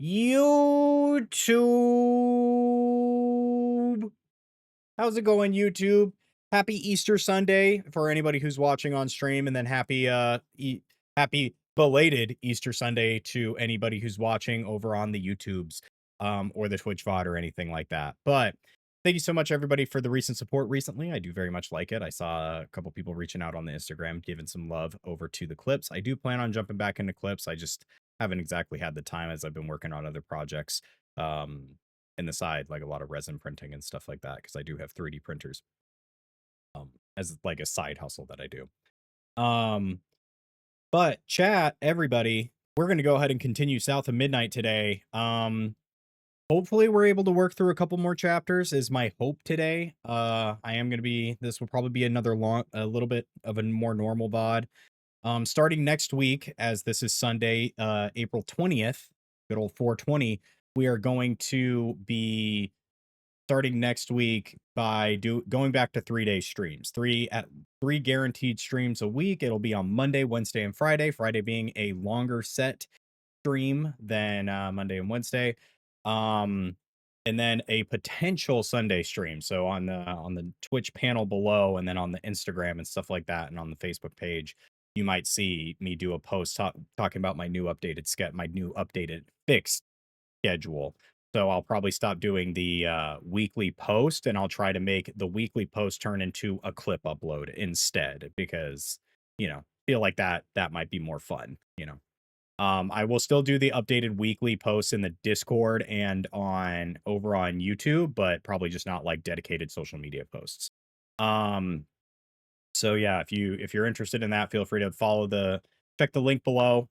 YouTube. How's it going, YouTube? Happy Easter Sunday for anybody who's watching on stream, and then happy belated Easter Sunday to anybody who's watching over on the YouTubes or the Twitch VOD or anything like that. But thank you so much, everybody, for the recent support recently. I do very much like it. I saw a couple people reaching out on the Instagram, giving some love over to the clips. I do plan on jumping back into clips. I just haven't exactly had the time as I've been working on other projects. In the side, like a lot of resin printing and stuff like that, because I do have 3D printers as like a side hustle that I do. But chat, everybody, we're going to go ahead and continue South of Midnight today. Hopefully we're able to work through a couple more chapters is my hope today. This will probably be a little bit of a more normal VOD. Starting next week, as this is Sunday, April 20th, good old 420, we are going to be starting next week by going back to 3-day streams, three guaranteed streams a week. It'll be on Monday, Wednesday, and Friday. Friday being a longer set stream than Monday and Wednesday. And then a potential Sunday stream. So on the Twitch panel below, and then on the Instagram and stuff like that, and on the Facebook page, you might see me do a post talking about my new updated fixed schedule. So I'll probably stop doing the weekly post, and I'll try to make the weekly post turn into a clip upload instead, because, feel like that might be more fun, I will still do the updated weekly posts in the Discord and over on YouTube, but probably just not like dedicated social media posts. So yeah, if you're interested in that, feel free to check the link below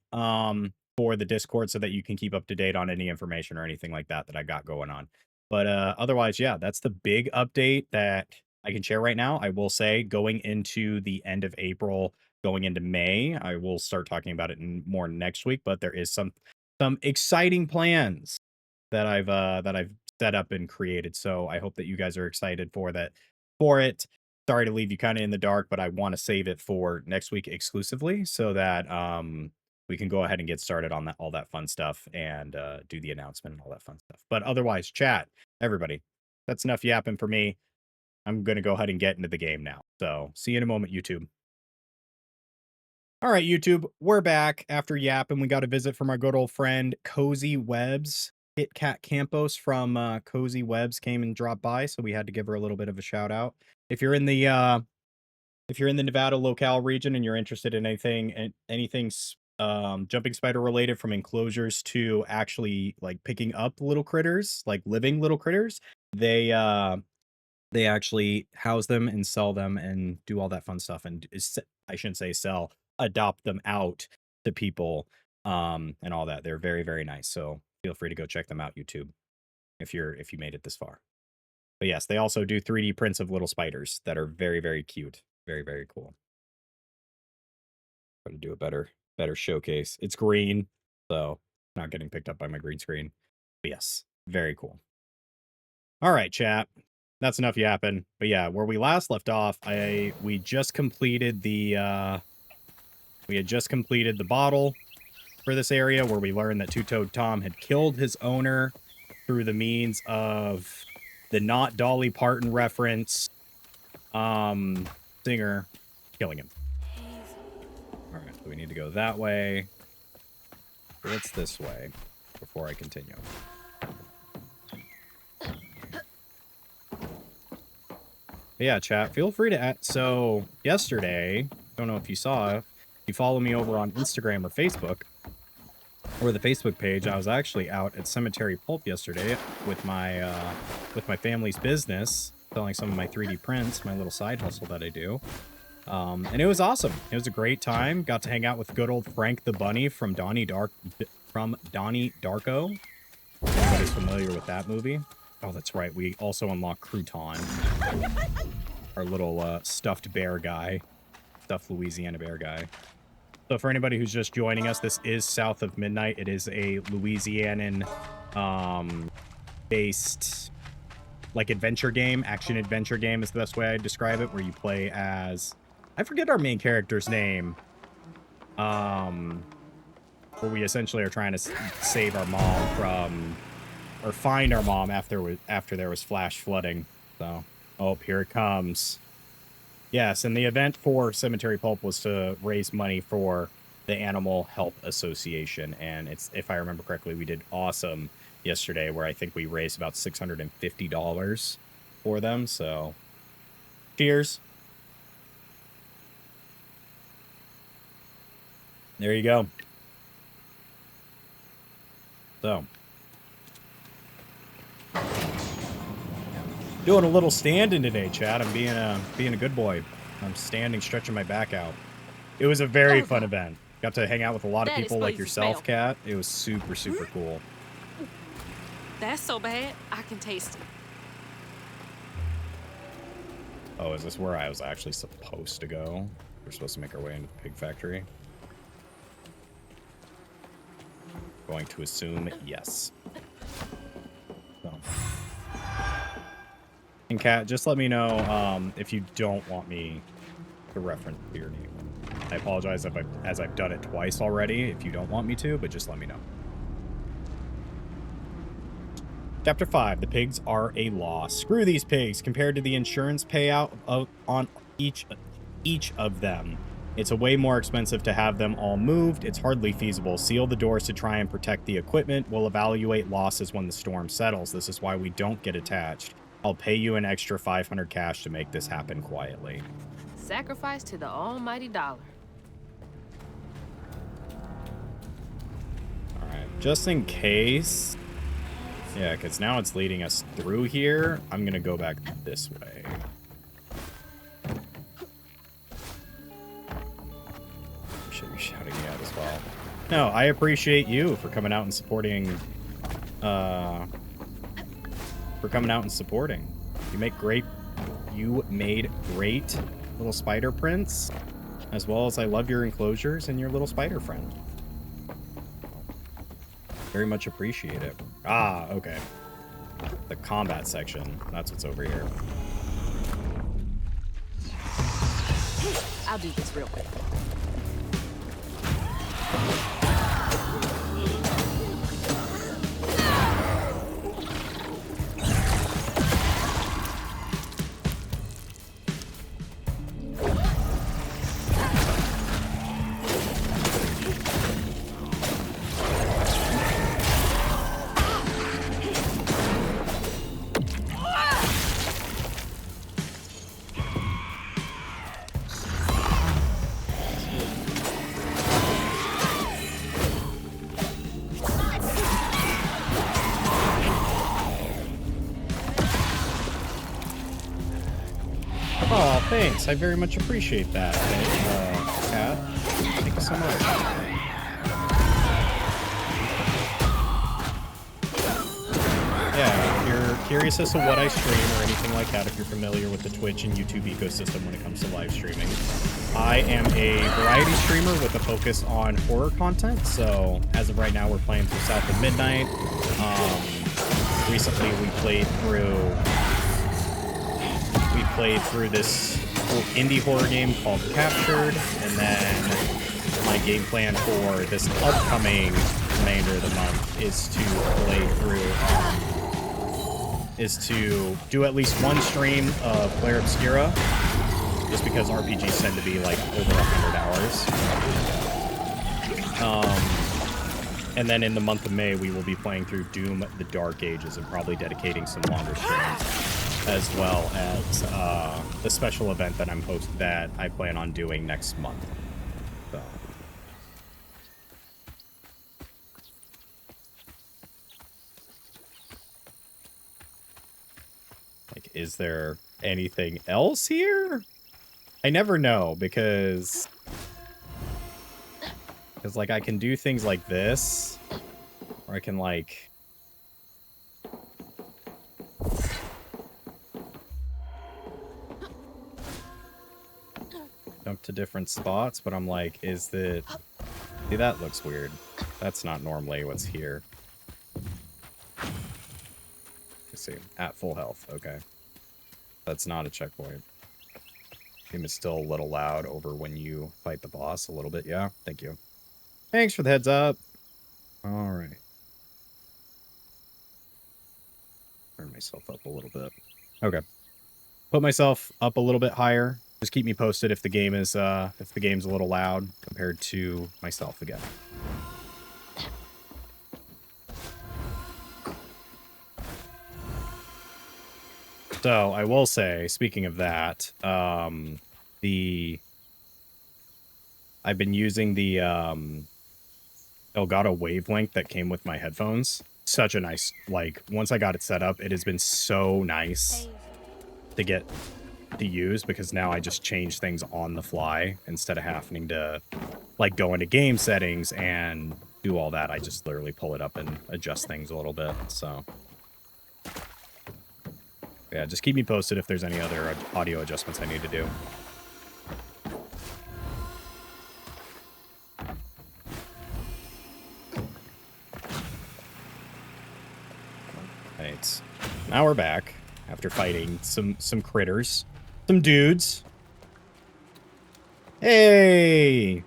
for the Discord so that you can keep up to date on any information or anything like that I got going on. But otherwise, yeah, that's the big update that I can share right now. I will say, going into the end of April, going into May, I will start talking about it more next week, but there is some exciting plans that I've set up and created. So I hope that you guys are excited for it. Sorry to leave you kind of in the dark, but I want to save it for next week exclusively so that we can go ahead and get started on all that fun stuff and do the announcement and all that fun stuff. But otherwise, chat, everybody, that's enough yapping for me. I'm going to go ahead and get into the game now. So see you in a moment, YouTube. All right, YouTube, we're back after yapping. We got a visit from our good old friend, Cozy Webs. Kit Kat Campos from Cozy Webs came and dropped by, so we had to give her a little bit of a shout out. If you're in the Nevada locale region and you're interested in anything jumping spider related, from enclosures to actually like picking up little critters, like living little critters, they actually house them and sell them and do all that fun stuff. And I shouldn't say sell, adopt them out to people and all that. They're very, very nice. So feel free to go check them out, YouTube, if you made it this far. But yes, they also do 3D prints of little spiders that are very, very cute. Very, very cool. Try to do a better showcase. It's green, so not getting picked up by my green screen. But yes, very cool. All right, chat. That's enough yapping. But yeah, where we last left off, we just completed the bottle for this area, where we learned that Two-Toed Tom had killed his owner through the means of the not Dolly Parton reference singer killing him. All right, so we need to go that way. What's this way before I continue? But yeah, chat, feel free to so yesterday, don't know if you saw, if you follow me over on Instagram or Facebook, or the Facebook page, I was actually out at Cemetery Pulp yesterday with my family's business, selling some of my 3D prints, my little side hustle that I do. And it was awesome. It was a great time. Got to hang out with good old Frank the Bunny from Donnie Darko. If anybody's familiar with that movie. Oh, that's right. We also unlocked Crouton, our little stuffed bear guy, stuffed Louisiana bear guy. So for anybody who's just joining us, this is South of Midnight. It is a Louisianan based like adventure game, action adventure game is the best way I'd describe it, where you play as, I forget our main character's name. where we essentially are trying to save our mom from, or find our mom after there was flash flooding. So, oh, here it comes. Yes, and the event for Cemetery Pulp was to raise money for the Animal Health Association, and it's, if I remember correctly, we did awesome yesterday, where I think we raised about $650 for them. So, cheers. There you go. So, doing a little standing today, Chad. I'm being a good boy. I'm standing, stretching my back out. It was a very fun event. Got to hang out with a lot of people like yourself, Kat. It was super, super cool. That's so bad, I can taste it. Oh, is this where I was actually supposed to go? We're supposed to make our way into the pig factory. Going to assume yes. So. And Kat, just let me know if you don't want me to reference your name. I apologize if as I've done it twice already, if you don't want me to, but just let me know. Chapter 5, the pigs are a loss. Screw these pigs compared to the insurance payout on each of them. It's a way more expensive to have them all moved. It's hardly feasible. Seal the doors to try and protect the equipment. We'll evaluate losses when the storm settles. This is why we don't get attached. I'll pay you an extra 500 cash to make this happen quietly. Sacrifice to the almighty dollar. Alright, just in case. Yeah, because now it's leading us through here. I'm going to go back this way. Should be shouting me out as well. No, I appreciate you for coming out and supporting. You made great little spider prints, as well as I love your enclosures and your little spider friend. Very much appreciate it. Ah, okay. The combat section. That's what's over here. I'll do this real quick. Oh, thanks. I very much appreciate that, Kat. Thank you so much. Yeah, if you're curious as to what I stream or anything like that, if you're familiar with the Twitch and YouTube ecosystem when it comes to live streaming, I am a variety streamer with a focus on horror content. So as of right now, we're playing through South of Midnight. Recently, we played through this indie horror game called Captured, and then my game plan for this upcoming remainder of the month is to play through, is to do at least one stream of Claire Obscura, just because RPGs tend to be like over 100 hours. And then in the month of May, we will be playing through Doom: The Dark Ages and probably dedicating some longer streams, as well as the special event that that I plan on doing next month. So. Like, is there anything else here? I never know, because like I can do things like this, or I can like jump to different spots, but I'm like, is the... See, that looks weird. That's not normally what's here. Let's see. At full health. Okay. That's not a checkpoint. Game is still a little loud over when you fight the boss a little bit. Yeah, thank you. Thanks for the heads up. All right. Turn myself up a little bit. Okay. Put myself up a little bit higher. Just keep me posted if the game is if the game's a little loud compared to myself again. So I will say, speaking of that, I've been using the Elgato wavelength that came with my headphones. Such a nice, like, once I got it set up, it has been so nice to get to use, because now I just change things on the fly instead of having to, like, go into game settings and do all that. I just literally pull it up and adjust things a little bit, so. Yeah, just keep me posted if there's any other audio adjustments I need to do. Right. Now we're back after fighting some critters. Some dudes. Hey!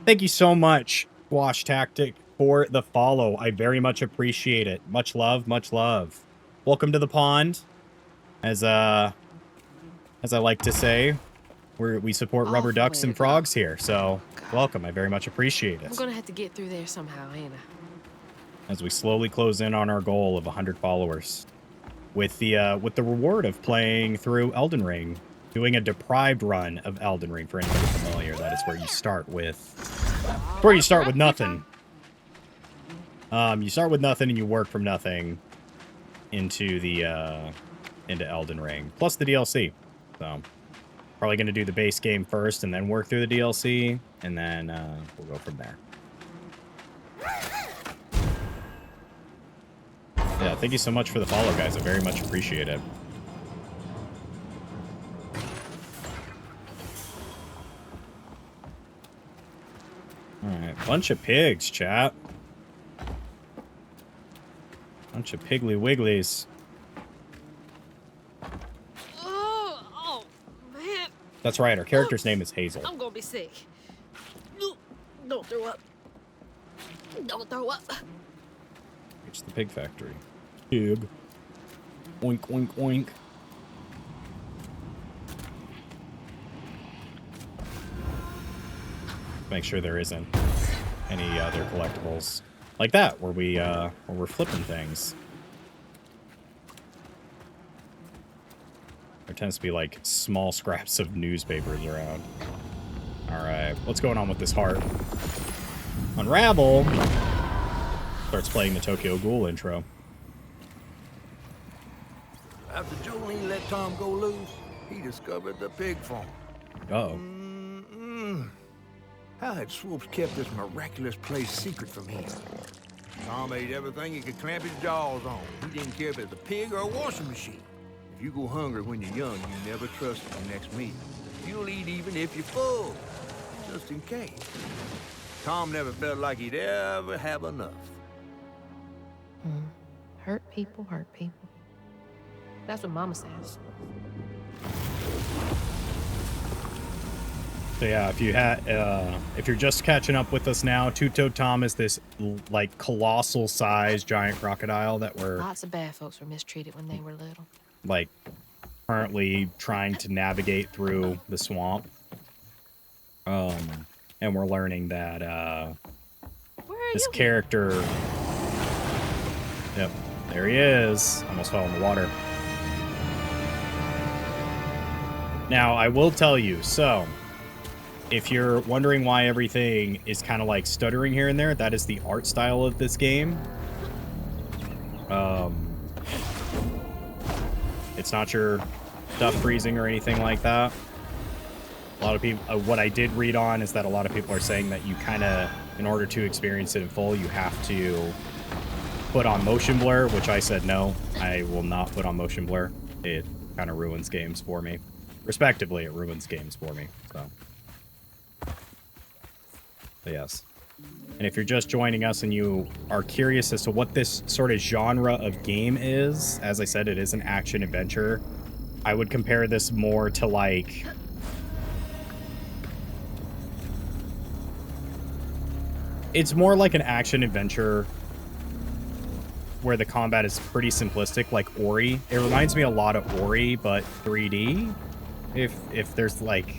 Thank you so much, Squash Tactic, for the follow. I very much appreciate it. Much love, much love. Welcome to the pond. As I like to say, we support rubber ducks and frogs here, so welcome. I very much appreciate it. I'm gonna have to get through there somehow, ain't I? As we slowly close in on our goal of 100 followers, with the reward of playing through Elden Ring, doing a deprived run of Elden Ring. For anybody familiar, that is where you start with nothing. You start with nothing and you work from nothing into the into Elden Ring, plus the DLC. So probably going to do the base game first and then work through the DLC, and then we'll go from there. Yeah, thank you so much for the follow, guys. I very much appreciate it. Alright, bunch of pigs, chat. Bunch of piggly wigglies. Oh, man. That's right, our character's name is Hazel. I'm gonna be sick. Don't throw up. Don't throw up. Reach the pig factory. Pig. Oink, oink, oink. Make sure there isn't any other collectibles like that where we're flipping things. There tends to be like small scraps of newspapers around. All right, what's going on with this heart? Unravel starts playing the Tokyo Ghoul intro. After Jolene let Tom go loose, he discovered the pig farm. Uh-oh. How had Swoops kept this miraculous place secret from him? Tom ate everything he could clamp his jaws on. He didn't care if it was a pig or a washing machine. If you go hungry when you're young, you never trust your next meal. You'll eat even if you're full, just in case. Tom never felt like he'd ever have enough. Hurt people, hurt people. That's what Mama says. So yeah, if you're just catching up with us now, Two-Toed Tom is this like colossal size giant crocodile that we're Lots of bad folks were mistreated when they were little. like currently trying to navigate through the swamp. And we're learning that this character. Yep, there he is. Almost fell in the water. Now I will tell you, so if you're wondering why everything is kind of like stuttering here and there, that is the art style of this game. It's not your stuff freezing or anything like that. A lot of people, what I did read on is that a lot of people are saying that you kind of, in order to experience it in full, you have to put on motion blur, which I said no, I will not put on motion blur. It kind of ruins games for me. Respectively, it ruins games for me, so. But yes. And if you're just joining us and you are curious as to what this sort of genre of game is, as I said, it is an action adventure. I would compare this more to like It's more like an action adventure where the combat is pretty simplistic, like Ori. It reminds me a lot of Ori, but 3D. If there's like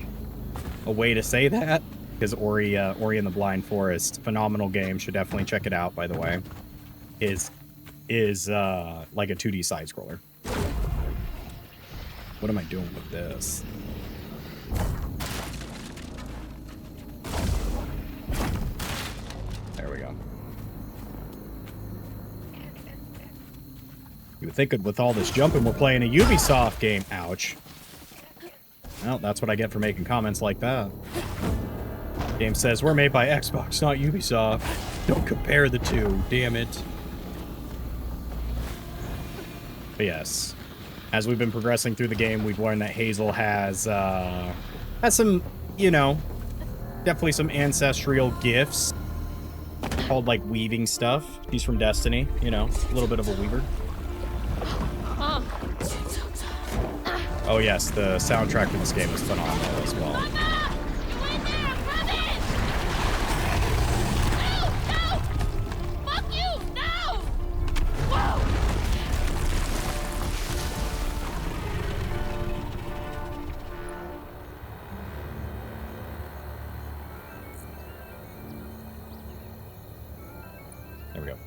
a way to say that, because Ori and the Blind Forest, phenomenal game, should definitely check it out. By the way, is like a 2D side scroller. What am I doing with this? There we go. You would think with all this jumping, we're playing a Ubisoft game. Ouch. Well, that's what I get for making comments like that. Game says, we're made by Xbox, not Ubisoft. Don't compare the two, damn it. But yes, as we've been progressing through the game, we've learned that Hazel has some, you know, definitely some ancestral gifts called, like, weaving stuff. She's from Destiny, you know, a little bit of a weaver. Oh yes, the soundtrack for this game is phenomenal as well. There we go.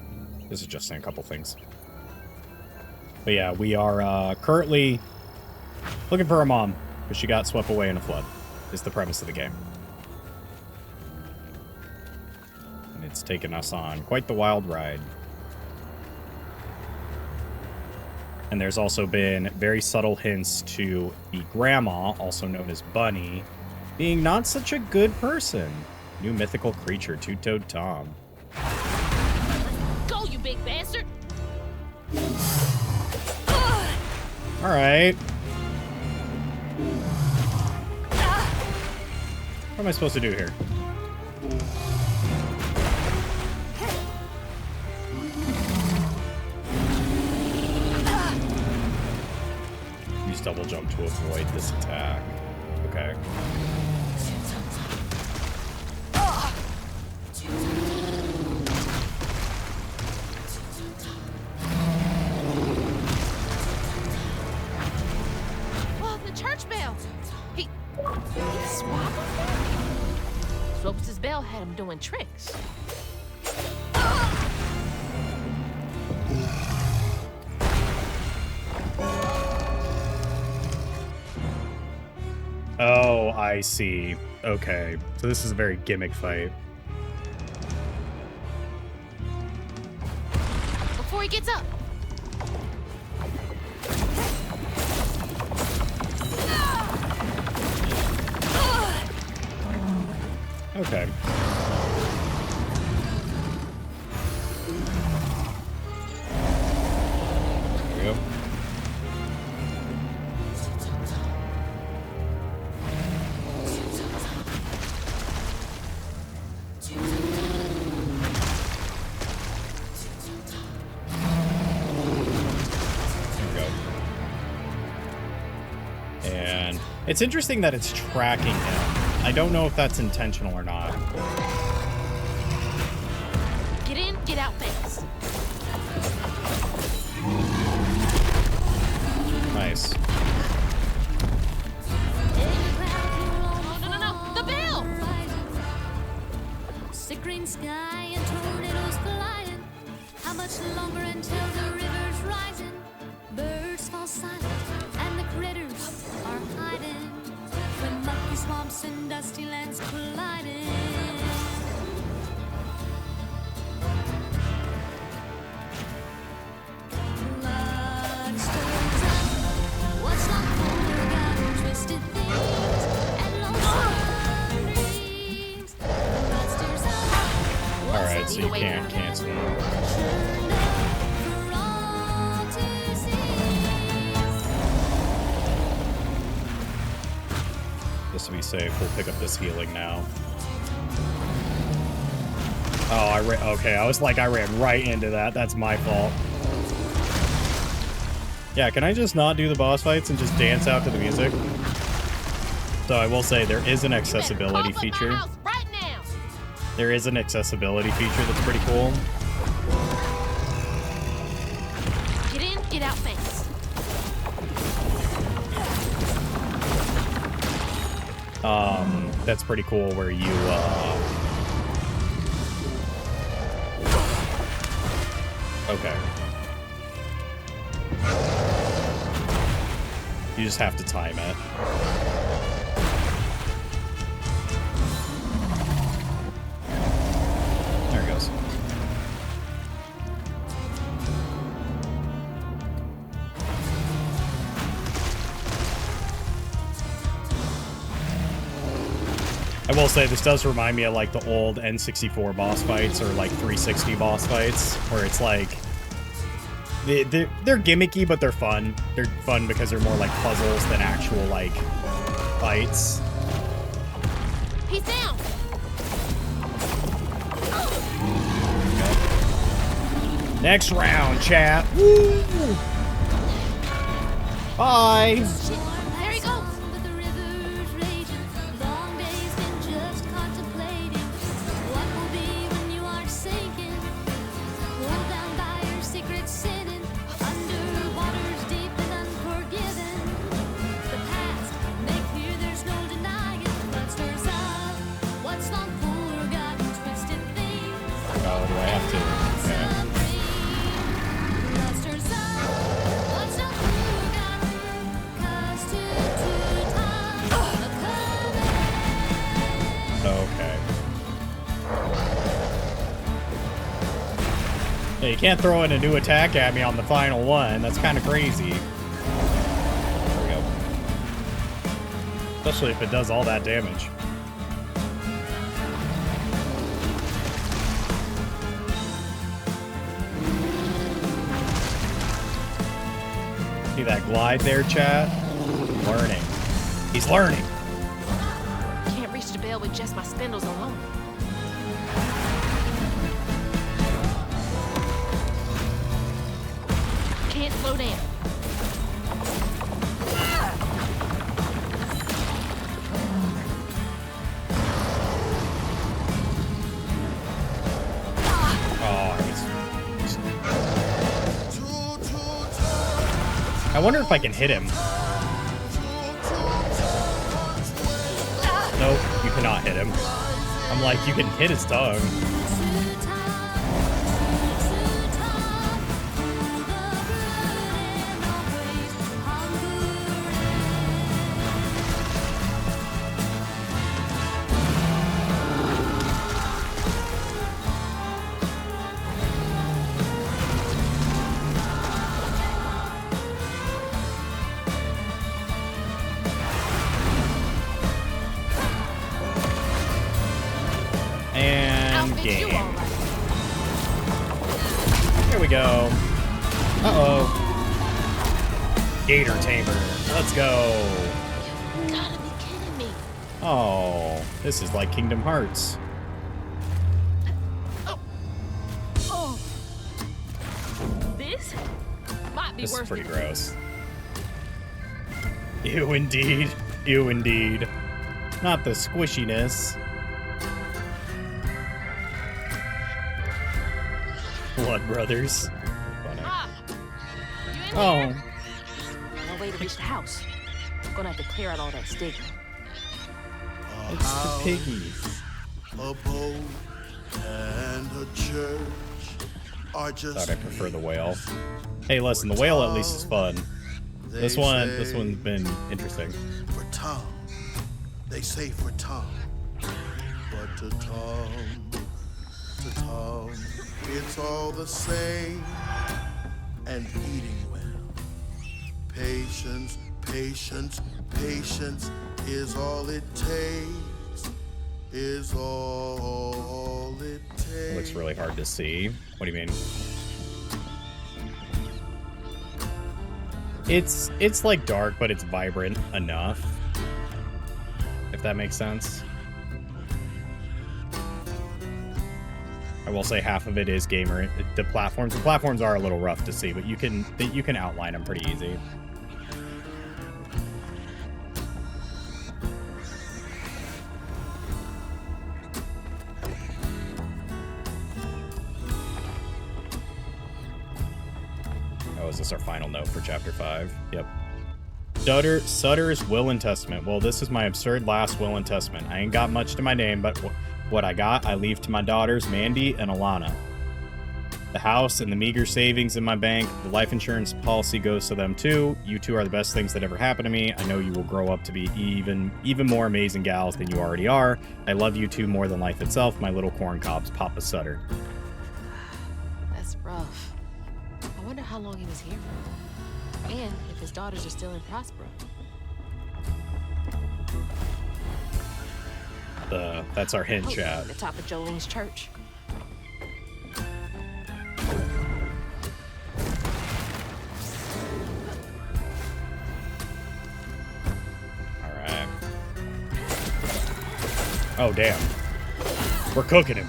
This is just saying a couple things. But yeah, we are currently looking for her mom, because she got swept away in a flood, is the premise of the game. And it's taken us on quite the wild ride. And there's also been very subtle hints to the grandma, also known as Bunny, being not such a good person. New mythical creature, Two-Toed Tom. Go, you big bastard! Alright. What am I supposed to do here? Use double jump to avoid this attack. Okay. Oh, the church bell! He swapped them? Swopes' bell had him doing tricks. Oh, I see. Okay. So this is a very gimmick fight. Before he gets up. Okay. There we go. And it's interesting that it's tracking him. I don't know if that's intentional or not. Get in, get out fast. Nice. No, the bell! Sick green sky and tornadoes colliding. How much longer until the river's rising? Birds fall silent and the critters are hiding. When mucky swamps and dusty lands colliding. Blood stirs up. What's not forgotten, twisted things and lonesome dreams. Blood stirs up. All right, so you can't cancel it. Turned up for all to see. Just to be safe, we'll pick up this healing now. Oh, okay, I was like, I ran right into that. That's my fault. Yeah, can I just not do the boss fights and just dance out to the music? So I will say there is an accessibility feature. Right now. There is an accessibility feature that's pretty cool. Get in, get out fast. That's pretty cool where you, okay. You just have to time it. There it goes. I will say this does remind me of like the old N64 boss fights or like 360 boss fights where it's like they're gimmicky, but they're fun. They're fun because they're more like puzzles than actual like fights. He's down. Next round, chat. Woo! Bye. There he goes. But the river's raging. Long days been just contemplating what will be when you are sinking. Pulled down by your secret sinning. Under waters deep and unforgiven. The past make clear there's no denying. Blood stirs up what's long forgotten, twisted things. Oh, do I have to? Okay. Blood stirs up what's long forgotten. 'Cause two times a coming. Okay. Yeah, you can't throw in a new attack at me on the final one. That's kind of crazy. There we go. Especially if it does all that damage. See that glide there, chat? Learning. He's learning. Can't reach the bell with just my spindles alone. Can't slow down. I wonder if I can hit him. Nope, you cannot hit him. I'm like, you can hit his tongue. And Outfit you game. all right. Here we go. Uh-oh. Gator Tamer. Let's go. You gotta be kidding me. Oh, this is like Kingdom Hearts. Oh. This might be This is worth pretty it. gross. Ew, indeed. Ew, indeed. Not the squishiness. Blood Brothers. Funny. Ah, you in Oh, there? No way to reach the house. I'm gonna have to clear out all that stigma. it's the piggies. A boat and a church are just Thought I prefer the whale. Hey, listen, the whale at least is fun. This one's been interesting. for Tom. They say for Tom, but to Tom, it's all the same. And eating well, patience, patience, patience is all it takes. Is all it takes. It looks really hard to see. What do you mean? It's like dark, but it's vibrant enough. If that makes sense. I will say half of it is gamer. The platforms are a little rough to see, but you can outline them pretty easy. Oh, is this our final note for chapter 5? Yep. Sutter's will and testament. Well, this is my absurd last will and testament. I ain't got much to my name, but what I got, I leave to my daughters, Mandy and Alana. The house and the meager savings in my bank, the life insurance policy goes to them too. You two are the best things that ever happened to me. I know you will grow up to be even more amazing gals than you already are. I love you two more than life itself, my little corn cobs, Papa Sutter. That's rough. I wonder how long he was here for. And if his daughters are still in Prospero. That's our hint, Oh, chat. the top of Jolene's church. Alright. Oh, damn. We're cooking him.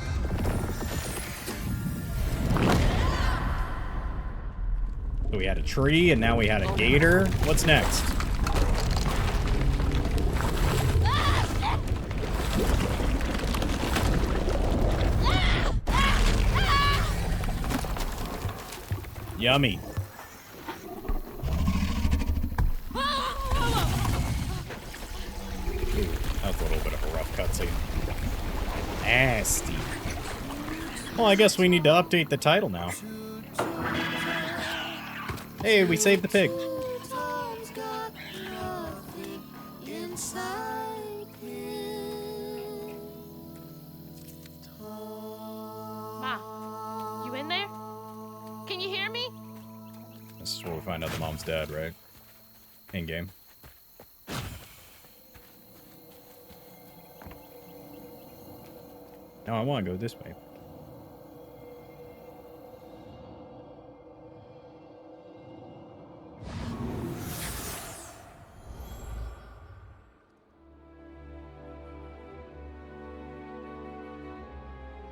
So we had a tree, and now we had a gator. What's next? Yummy. Ooh, that was a little bit of a rough cutscene. Nasty. Well, I guess we need to update the title now. Hey, we saved the pig. Ma, you in there? Can you hear me? This is where we find out the mom's dead, right? In game. No, I want to go this way.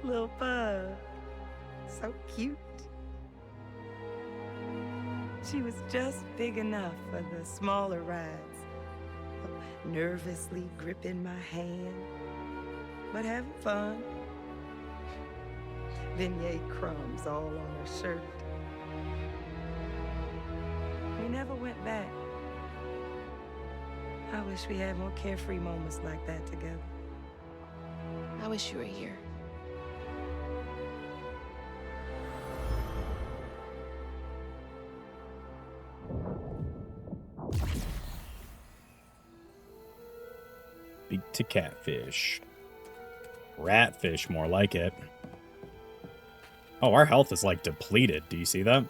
Little bug. So cute. She was just big enough for the smaller rides. Nervously gripping my hand, but having fun. Vignette crumbs all on her shirt. We never went back. I wish we had more carefree moments like that together. I wish you were here. Speak to catfish. Ratfish, more like it. Oh, our health is like depleted. Do you see that?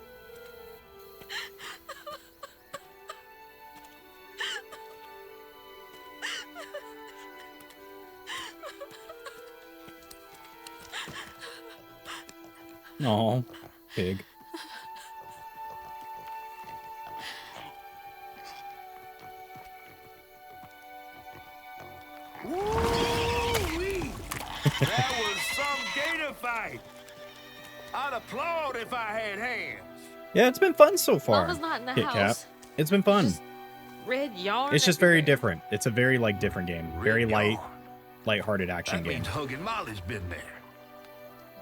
Oh, pig. Woo-wee! That was some gator fight. I'd applaud if I had hands. Yeah, it's been fun so far. Mama's not in the Kit house. Kat. It's been fun. Just red yarn. It's just very everywhere. different. It's a very like different game. Very Red yarn. light-hearted action That game. means Huggin' Molly's been there.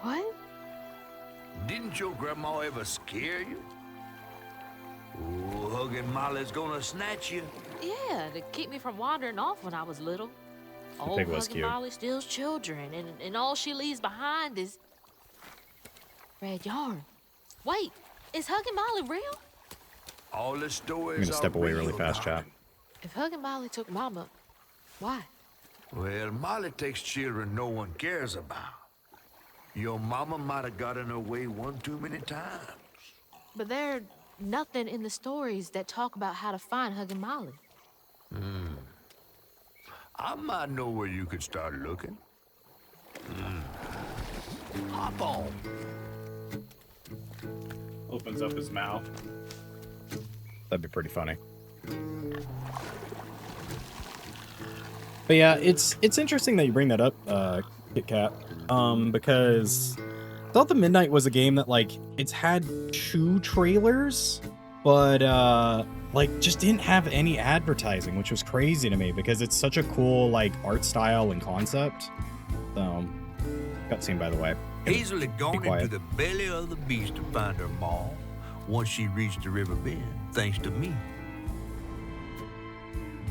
What? Didn't your grandma ever scare you? Oh, Huggin' Molly's gonna snatch you. Yeah, to keep me from wandering off when I was little. Old pig was Huggin' cute. Molly steals children, and all she leaves behind is red yarn. Wait, is Huggin' Molly real? All the stories I'm gonna step away real, really fast, chat. darling. If Huggin' Molly took Mama, why? Well, Molly takes children no one cares about. Your mama might have got in her way one too many times. But there's nothing in the stories that talk about how to find Huggin' Molly. I might know where you could start looking. Hop on. Opens up his mouth. That'd be pretty funny. But yeah, it's interesting that you bring that up, Kit Kat, because South of Midnight was a game that like it's had 2 trailers, but like just didn't have any advertising, which was crazy to me because it's such a cool like art style and concept. So, cutscene by the way. Easily gone quiet. into the belly of the beast to find her maw. once she reached the river bend, thanks to me.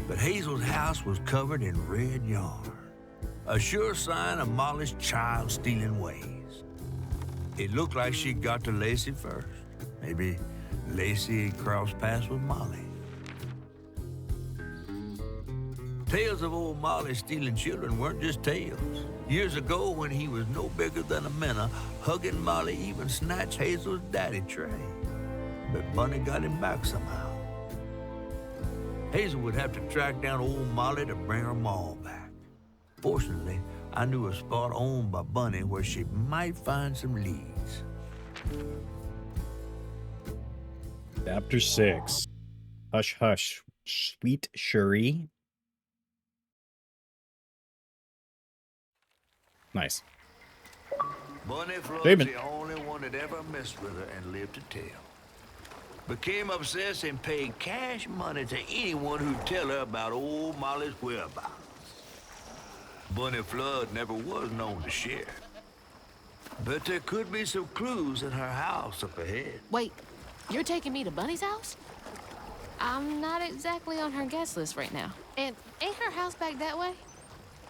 But Hazel's house was covered in red yarn, a sure sign of Molly's child-stealing ways. It looked like she got to Lacey first. Maybe Lacey crossed paths with Molly. Tales of old Molly stealing children weren't just tales. Years ago, when he was no bigger than a minnow, hugging Molly even snatched Hazel's daddy Trey. But Bunny got him back somehow. Hazel would have to track down old Molly to bring her ma back. Fortunately, I knew a spot owned by Bunny where she might find some leads. Chapter 6. Hush, hush, sweet Cherie. Nice. Bunny Flood's David. the only one that ever messed with her and lived to tell. Became obsessed and paid cash money to anyone who'd tell her about old Molly's whereabouts. Bunny Flood never was known to share. But there could be some clues in her house up ahead. Wait, you're taking me to Bunny's house? I'm not exactly on her guest list right now. And ain't her house back that way?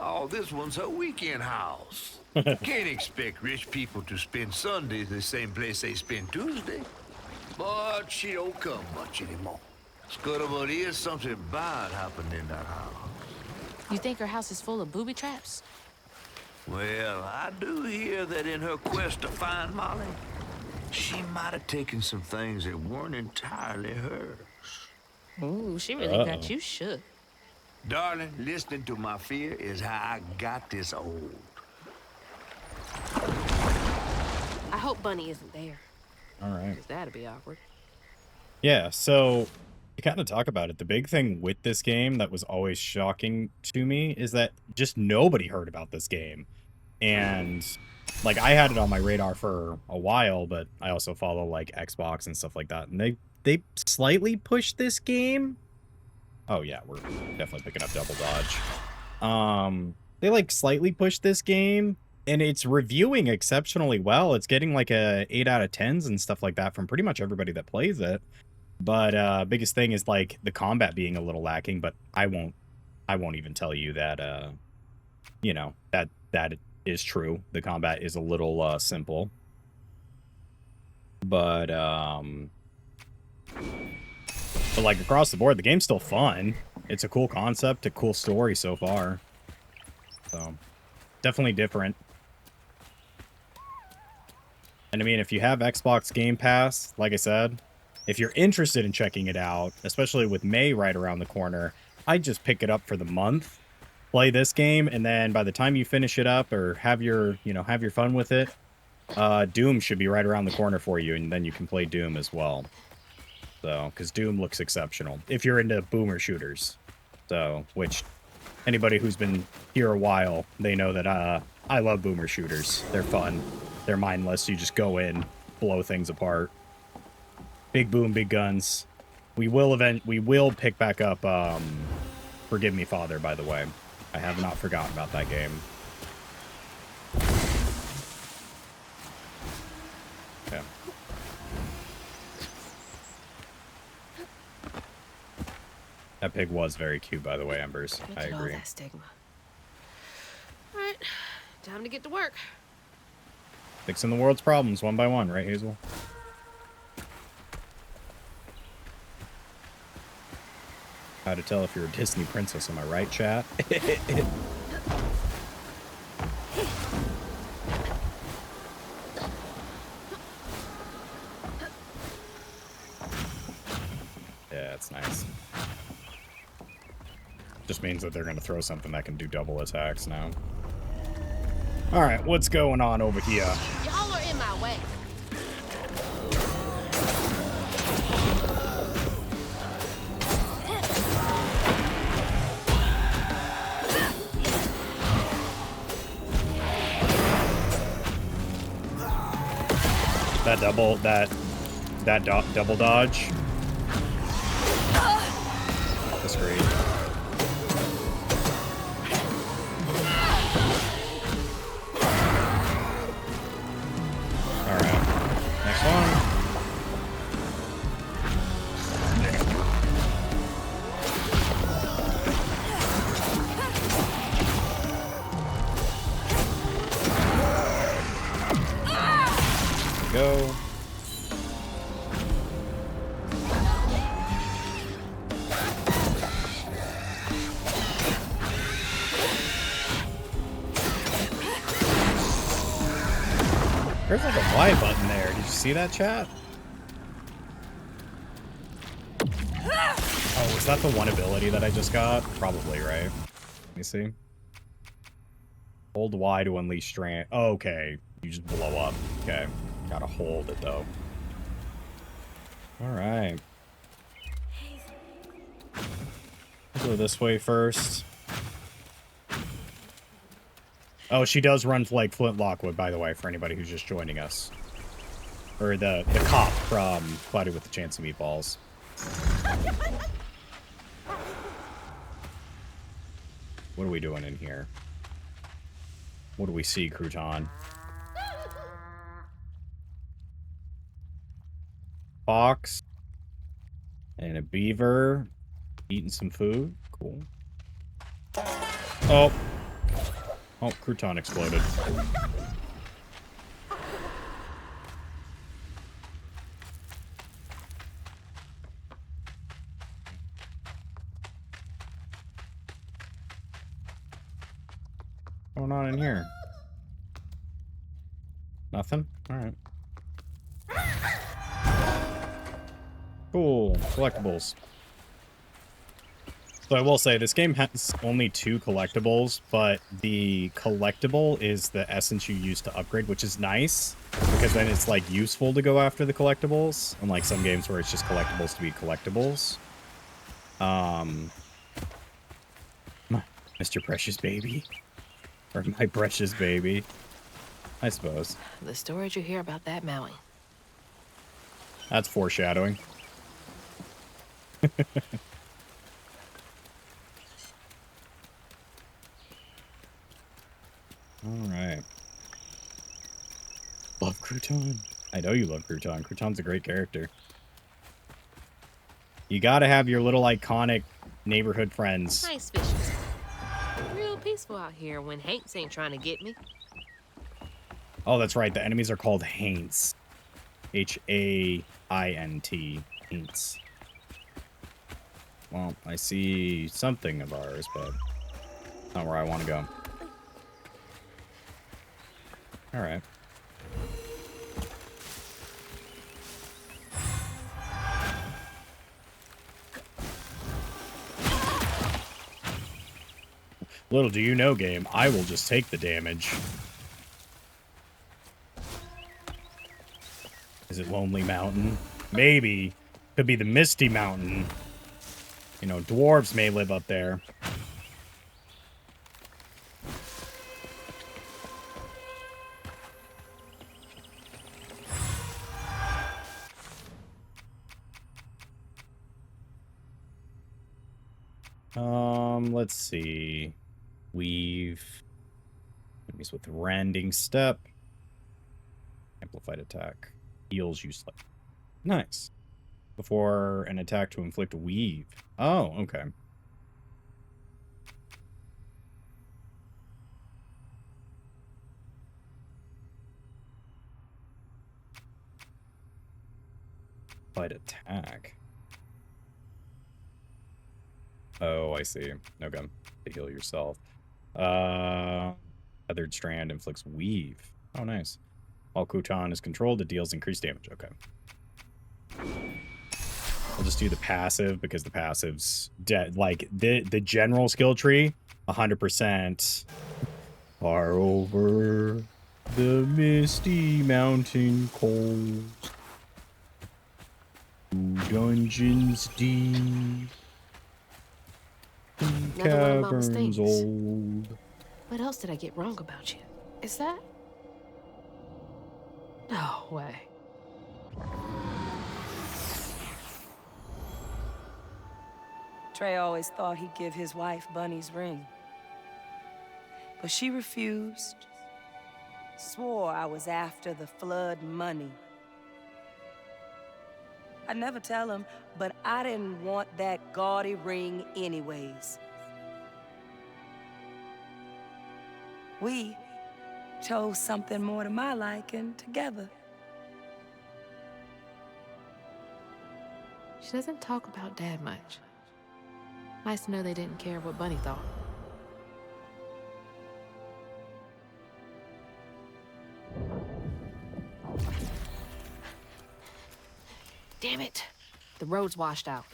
Oh, this one's her weekend house. Can't expect rich people to spend Sundays the same place they spend Tuesday. But she don't come much anymore. Scuttlebutt is something bad happened in that house. You think her house is full of booby traps? Well, I do hear that in her quest to find Molly, she might have taken some things that weren't entirely hers. Ooh, she really got you shook. Darling, listening to my fear is how I got this old. I hope Bunny isn't there. All right. 'Cause that'd be awkward. Yeah, so to kind of talk about it, the big thing with this game that was always shocking to me is that just nobody heard about this game. And like I had it on my radar for a while, but I also follow like Xbox and stuff like that. And they slightly pushed this game. Oh yeah, we're definitely picking up double dodge. They like slightly pushed this game and it's reviewing exceptionally well. It's getting like a 8 out of 10s and stuff like that from pretty much everybody that plays it. But biggest thing is like the combat being a little lacking, but I won't even tell you that you know, that is true. The combat is a little simple. But like across the board, the game's still fun. It's a cool concept, a cool story so far. So definitely different. And I mean, if you have Xbox Game Pass, like I said, if you're interested in checking it out, especially with May right around the corner, I'd just pick it up for the month, play this game, and then by the time you finish it up or have your, have your fun with it, Doom should be right around the corner for you, and then you can play Doom as well. So, because Doom looks exceptional if you're into boomer shooters. So, which anybody who's been here a while, they know that I love boomer shooters. They're fun. They're mindless. You just go in, blow things apart. Big boom, big guns. We will pick back up Forgive Me, Father, by the way. I have not forgotten about that game. Yeah. That pig was very cute, by the way, Embers. I Look at all agree. that stigma. All right, time to get to work. Fixing the world's problems one by one, right, Hazel? How to tell if you're a Disney princess, am I right, chat? Yeah, it's nice. Just means that they're going to throw something that can do double attacks now. Alright, what's going on over here? Y'all are in my way. That double dodge. That's great. Alright. Next one. there's like a Y button there. Did you see that, chat? Oh, was that the one ability that I just got? Probably, right? Let me see. Hold Y to unleash strand. Oh, okay. You just blow up. Okay. Gotta hold it, though. Alright. Go this way first. Oh, she does run like Flint Lockwood, by the way, for anybody who's just joining us. Or the cop from Cloudy with the Chance of Meatballs. What are we doing in here? What do we see, Crouton? Fox. And a beaver. Eating some food. Cool. Oh. Oh, Crouton exploded. What's going on in here? Nothing? Alright. Cool. Collectibles. So I will say, this game has only 2 collectibles, but the collectible is the essence you use to upgrade, which is nice, because then it's, like, useful to go after the collectibles, unlike some games where it's just collectibles to be collectibles. Mr. Precious Baby. Or my precious baby. I suppose. The stories you hear about that Maui. That's foreshadowing. Alright. Love Crouton. I know you love Crouton. Crouton's a great character. You gotta have your little iconic neighborhood friends. Nice fishes. Real peaceful out here when Hanks ain't trying to get me. Oh, that's right. The enemies are called Haints. Haint. Haints. Well, I see something of ours, but not where I want to go. Alright. Little do you know, game, I will just take the damage. Is it Lonely Mountain? Maybe. Could be the Misty Mountain. You know, dwarves may live up there. Let's see. Weave. Enemies with Rending Step. Amplified attack. Heals you slightly. Nice. Before an attack to inflict weave. Oh, okay. Amplified attack. Oh, I see. Okay. To heal yourself. Feathered Strand inflicts weave. Oh, nice. While Crouton is controlled, it deals increased damage. Okay. I'll just do the passive because the passive's like the general skill tree 100% far over the misty mountain cold, dungeons deep, Another one of Mama's caverns things. old. What else did I get wrong about you? Is that? No way. Trey always thought he'd give his wife Bunny's ring. But she refused. Swore I was after the flood money. I'd never tell him, but I didn't want that gaudy ring anyways. We chose something more to my liking together. She doesn't talk about Dad much. Nice to know they didn't care what Bunny thought. Damn it. The road's washed out.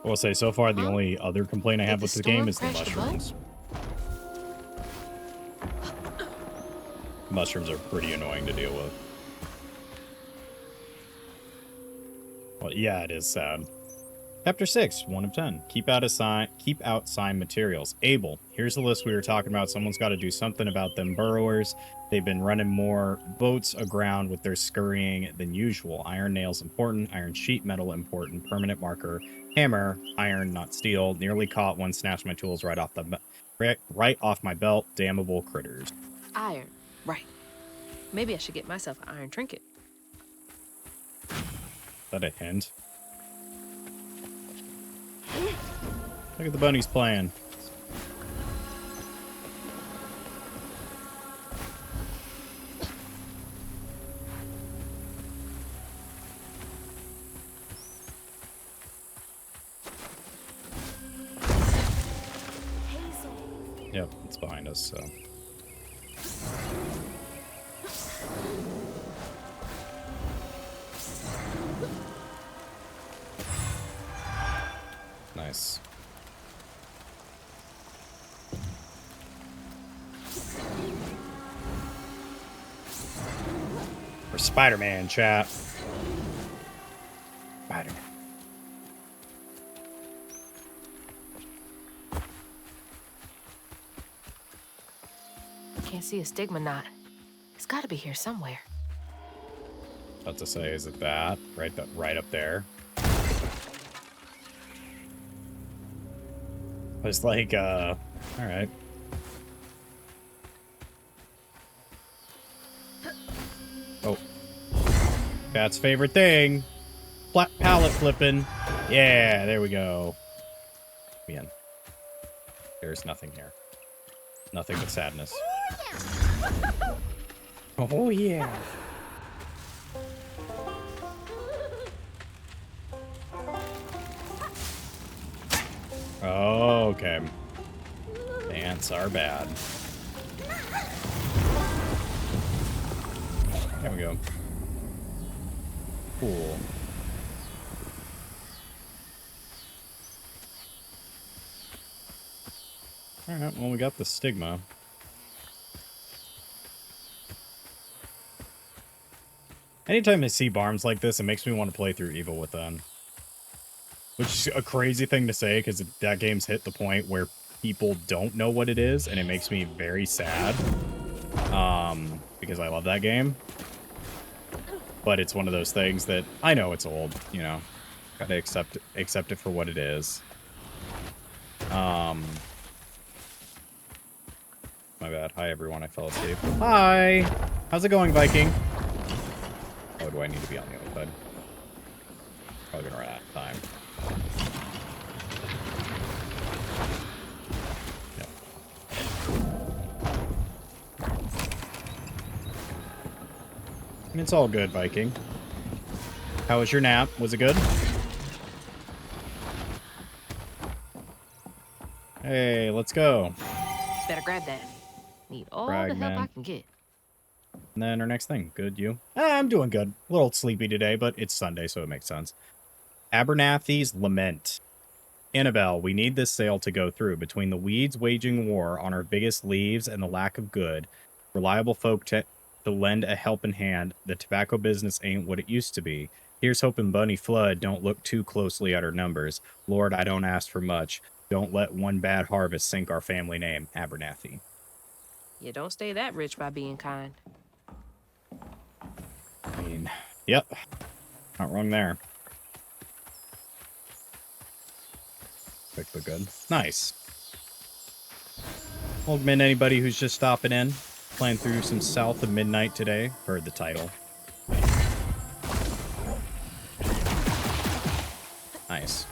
I will say, so far, the Huh? only other complaint I Did have the with this storm game is the crash the boat? mushrooms. Mushrooms are pretty annoying to deal with. Well, yeah, it is sad. Chapter 6, 1 of 10. Keep out sign materials. Abel. Here's the list we were talking about. Someone's got to do something about them burrowers. They've been running more boats aground with their scurrying than usual. Iron nails important. Iron sheet metal important. Permanent marker. Hammer. Iron, not steel. Nearly caught one. Snatched my tools right off my belt. Damnable critters. Iron. Right. Maybe I should get myself an iron trinket. Is that a hint? Look at the bunnies playing. Yep, it's behind us, so. Nice. For Spider-Man, chat. Spider-Man. Can't see a stigma knot. It's got to be here somewhere. About to say, is it that? Right up there. It's like, alright. Oh. Cat's favorite thing. Pallet flipping. Yeah, there we go. Man. There's nothing here. Nothing but sadness. Oh, yeah. Oh, okay. Ants are bad. There we go. Cool. Alright, well, we got the stigma. Anytime I see barns like this, it makes me want to play through Evil Within. Which is a crazy thing to say, because that game's hit the point where people don't know what it is, and it makes me very sad. Because I love that game. But it's one of those things that, I know it's old, you know. Gotta accept it for what it is. My bad. Hi, everyone. I fell asleep. Hi! How's it going, Viking? Oh, do I need to be on the other side? Probably gonna run out of time. Yep. It's all good, Viking. How was your nap? Was it good? Hey, let's go. Better grab that. Need all the help Fragment. I can get. And then our next thing. Good, you? I'm doing good. A little sleepy today, but it's Sunday, so it makes sense. Abernathy's Lament. Annabelle, we need this sale to go through. Between the weeds waging war on our biggest leaves and the lack of good, reliable folk to lend a helping hand, the tobacco business ain't what it used to be. Here's hoping Bunny Flood don't look too closely at our numbers. Lord, I don't ask for much. Don't let one bad harvest sink our family name, Abernathy. You don't stay that rich by being kind. I mean, yep. Not wrong there. Quick but good. Nice. Won't admit anybody who's just stopping in. Playing through some South of Midnight today. Heard the title. Nice.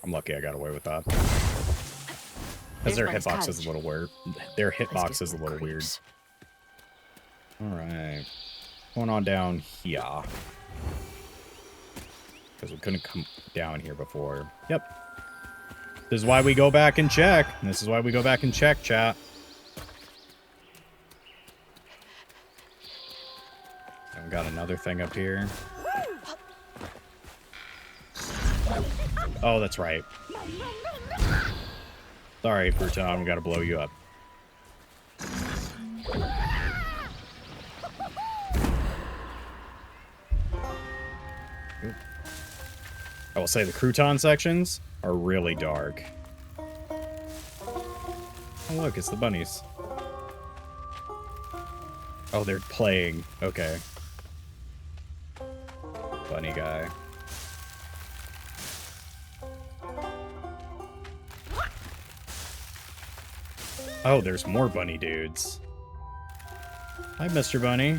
I'm lucky I got away with that. Because their hitbox is a little weird. Their hitbox is a little weird. Alright. Going on down here. Because we couldn't come down here before. Yep. This is why we go back and check. This is why we go back and check, chat. And we got another thing up here. Oh, that's right. Sorry, Fruiton, we gotta blow you up. I will say the crouton sections are really dark. Oh, look, it's the bunnies. Oh, they're playing. Okay. Bunny guy. Oh, there's more bunny dudes. Hi, Mr. Bunny.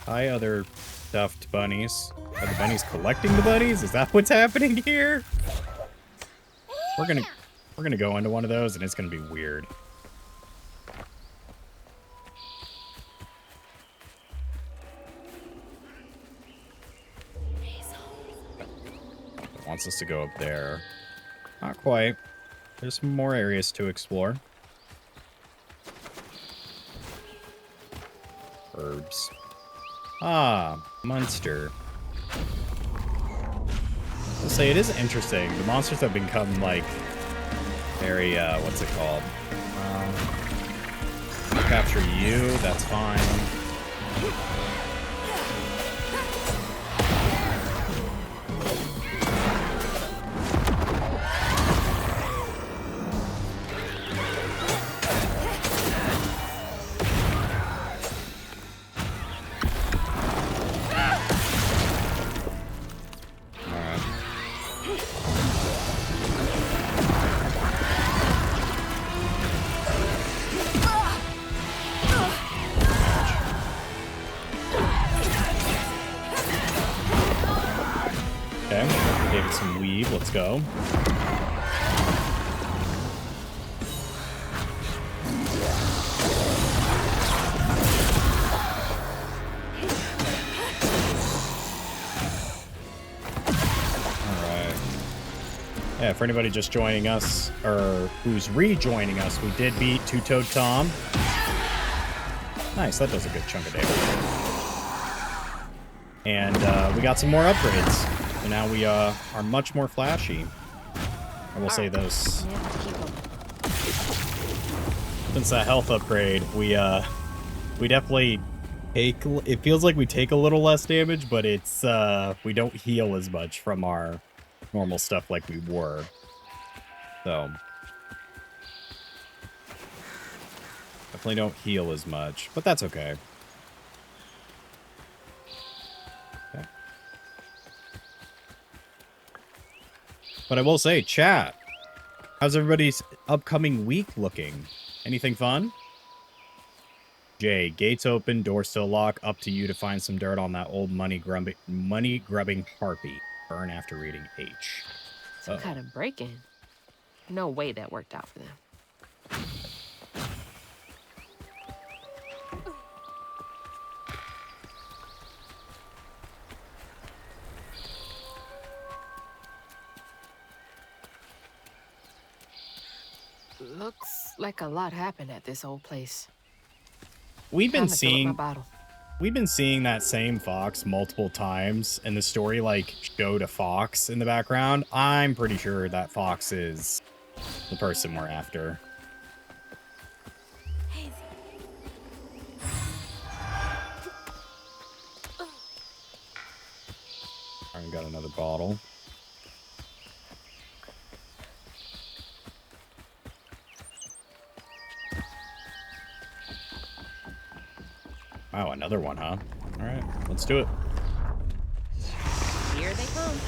Hi, other stuffed bunnies. Are the bunnies collecting the bunnies? Is that what's happening here? We're gonna go into one of those and it's gonna be weird. It wants us to go up there. Not quite. There's some more areas to explore. Herbs. Ah, Munster. I'll say it is interesting. The monsters have become like very what's it called? Capture you, that's fine. Let's go. Alright. Yeah, for anybody just joining us, or who's rejoining us, we did beat Two-Toed Tom. Nice, that does a good chunk of damage. And we got some more upgrades. So now we are much more flashy. I will say those. Since that health upgrade, we definitely take. It feels like we take a little less damage, but it's we don't heal as much from our normal stuff like we were. So definitely don't heal as much, but that's okay. But I will say, chat, how's everybody's upcoming week looking? Anything fun? Jay, gates open, door still locked. Up to you to find some dirt on that old money grubbing harpy. Burn after reading H. Some kind of break-in. No way that worked out for them. Looks like a lot happened at this old place. We've been seeing that same fox multiple times, and the story like showed a fox in the background. I'm pretty sure that fox is the person we're after. I got another bottle. Wow, another one, huh? All right, let's do it. Here they come.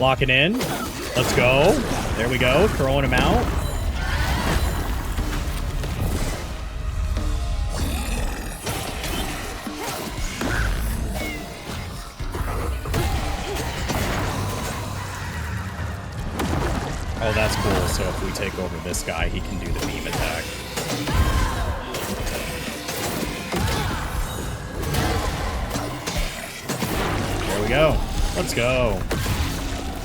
Lock it in. Let's go. There we go. Throwing him out. Oh, that's cool. So if we take over this guy, he can do the beam attack. There we go. Let's go.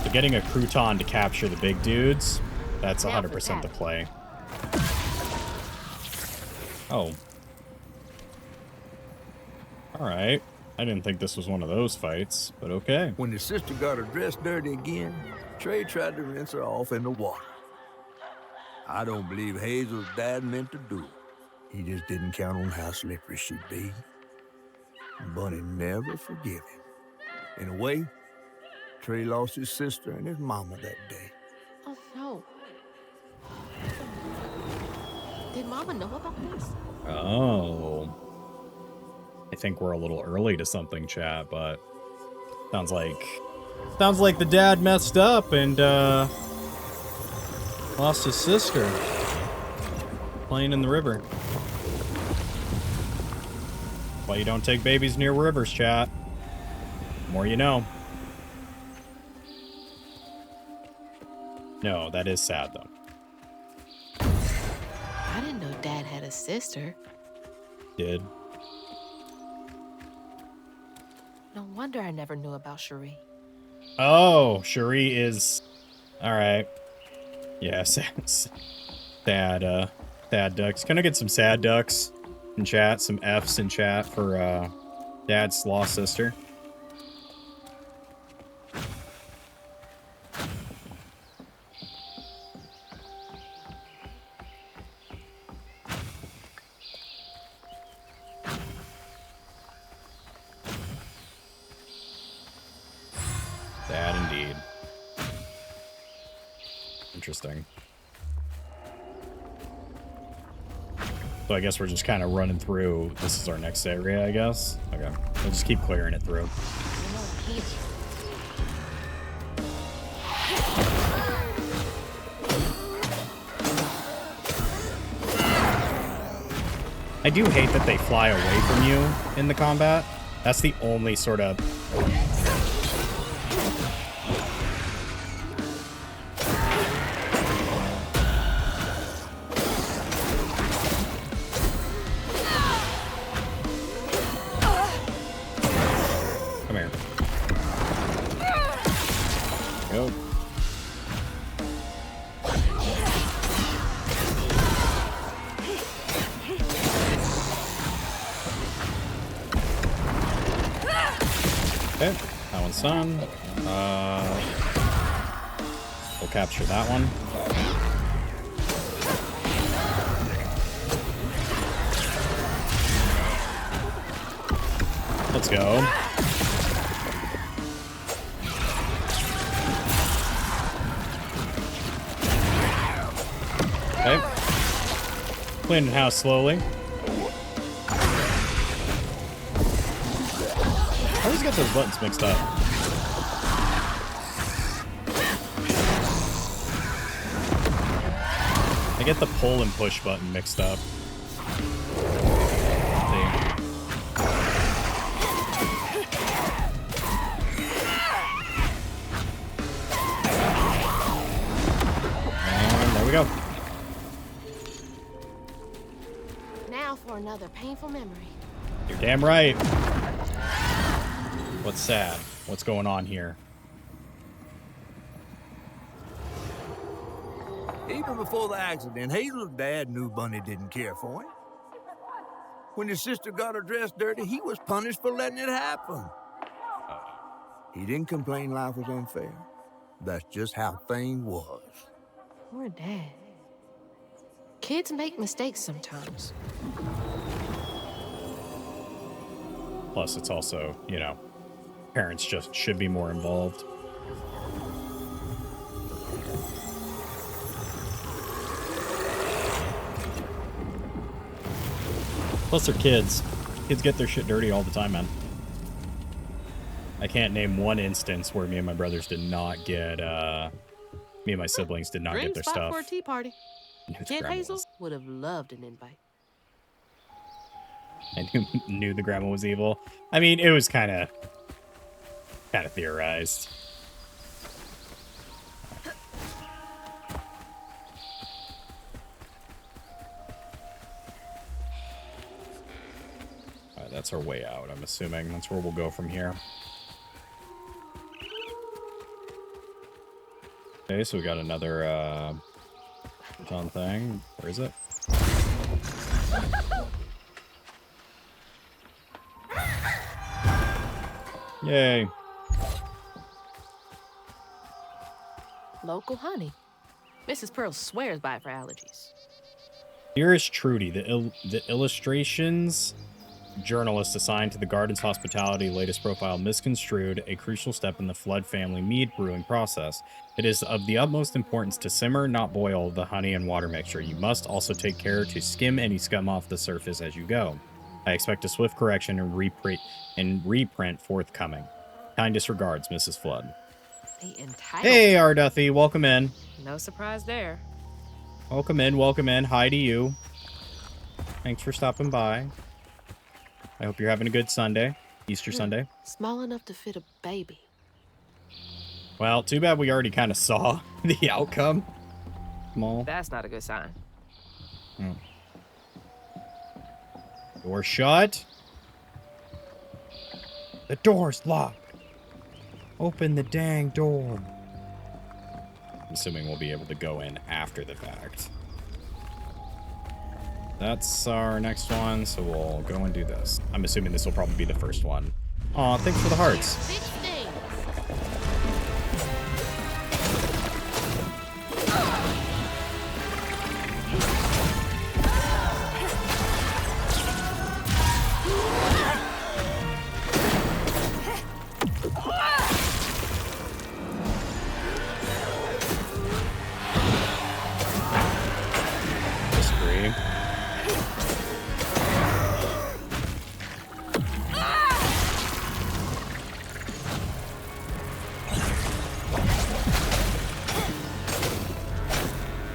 So getting a crouton to capture the big dudes, that's 100% the play. Oh. Alright. I didn't think this was one of those fights, but okay. When the sister got her dress dirty again, Trey tried to rinse her off in the water. I don't believe Hazel's dad meant to do it. He just didn't count on how slippery she'd be. Bunny never forgive him. In a way, Trey lost his sister and his mama that day. Oh, no. Did Mama know about this? Oh. I think we're a little early to something, chat, but sounds like the dad messed up and lost his sister playing in the river. Why you don't take babies near rivers, chat. The more you know. No, that is sad though. I didn't know Dad had a sister. Did. No wonder I never knew about Cherie. Oh, Cherie is... Alright. Yeah, sad ducks. Can I get some sad ducks in chat? Some Fs in chat for Dad's lost sister. Sad indeed. Interesting. So I guess we're just kind of running through. This is our next area, I guess. Okay. We'll just keep clearing it through. I do hate that they fly away from you in the combat. That's the only sort of... Come here. Go. Okay, that one's done. We'll capture that one. Let's go. Okay. Cleaning house slowly. I always get those buttons mixed up. I get the pull and push button mixed up. And there we go. Now for another painful memory. You're damn right. What's sad? What's going on here? Even before the accident, Hazel's dad knew Bunny didn't care for him. When his sister got her dress dirty, he was punished for letting it happen. He didn't complain life was unfair. That's just how things was. Poor Dad. Kids make mistakes sometimes. Plus, it's also, you know, parents just should be more involved. Plus, they're kids. Kids get their shit dirty all the time, man. I can't name one instance where me and my brothers did not get, me and my siblings did not Dream get their spot stuff. for a tea party. New to Kid grandma Hazel was- would have loved an invite. I knew the grandma was evil. I mean, it was kind of theorized. All right, that's our way out, I'm assuming. That's where we'll go from here. Okay, so we got another, baton thing. Where is it? Yay. Local honey. Mrs. Pearl swears by it for allergies. Dearest Trudy, the illustrations journalist assigned to the Garden's hospitality latest profile misconstrued a crucial step in the Flood family mead brewing process. It is of the utmost importance to simmer, not boil, the honey and water mixture. You must also take care to skim any scum off the surface as you go. I expect a swift correction and reprint forthcoming. Kindest regards, Mrs. Flood. The entitled. Hey, Arduffy, welcome in. No surprise there. Welcome in, welcome in. Hi to you. Thanks for stopping by. I hope you're having a good Sunday, Easter Sunday. Small enough to fit a baby. Well, too bad we already kind of saw the outcome. Small. That's not a good sign. Door shut. The door's locked. Open the dang door. I'm assuming we'll be able to go in after the fact. That's our next one, so we'll go and do this. I'm assuming this will probably be the first one. Aw, thanks for the hearts. 16. Disagree.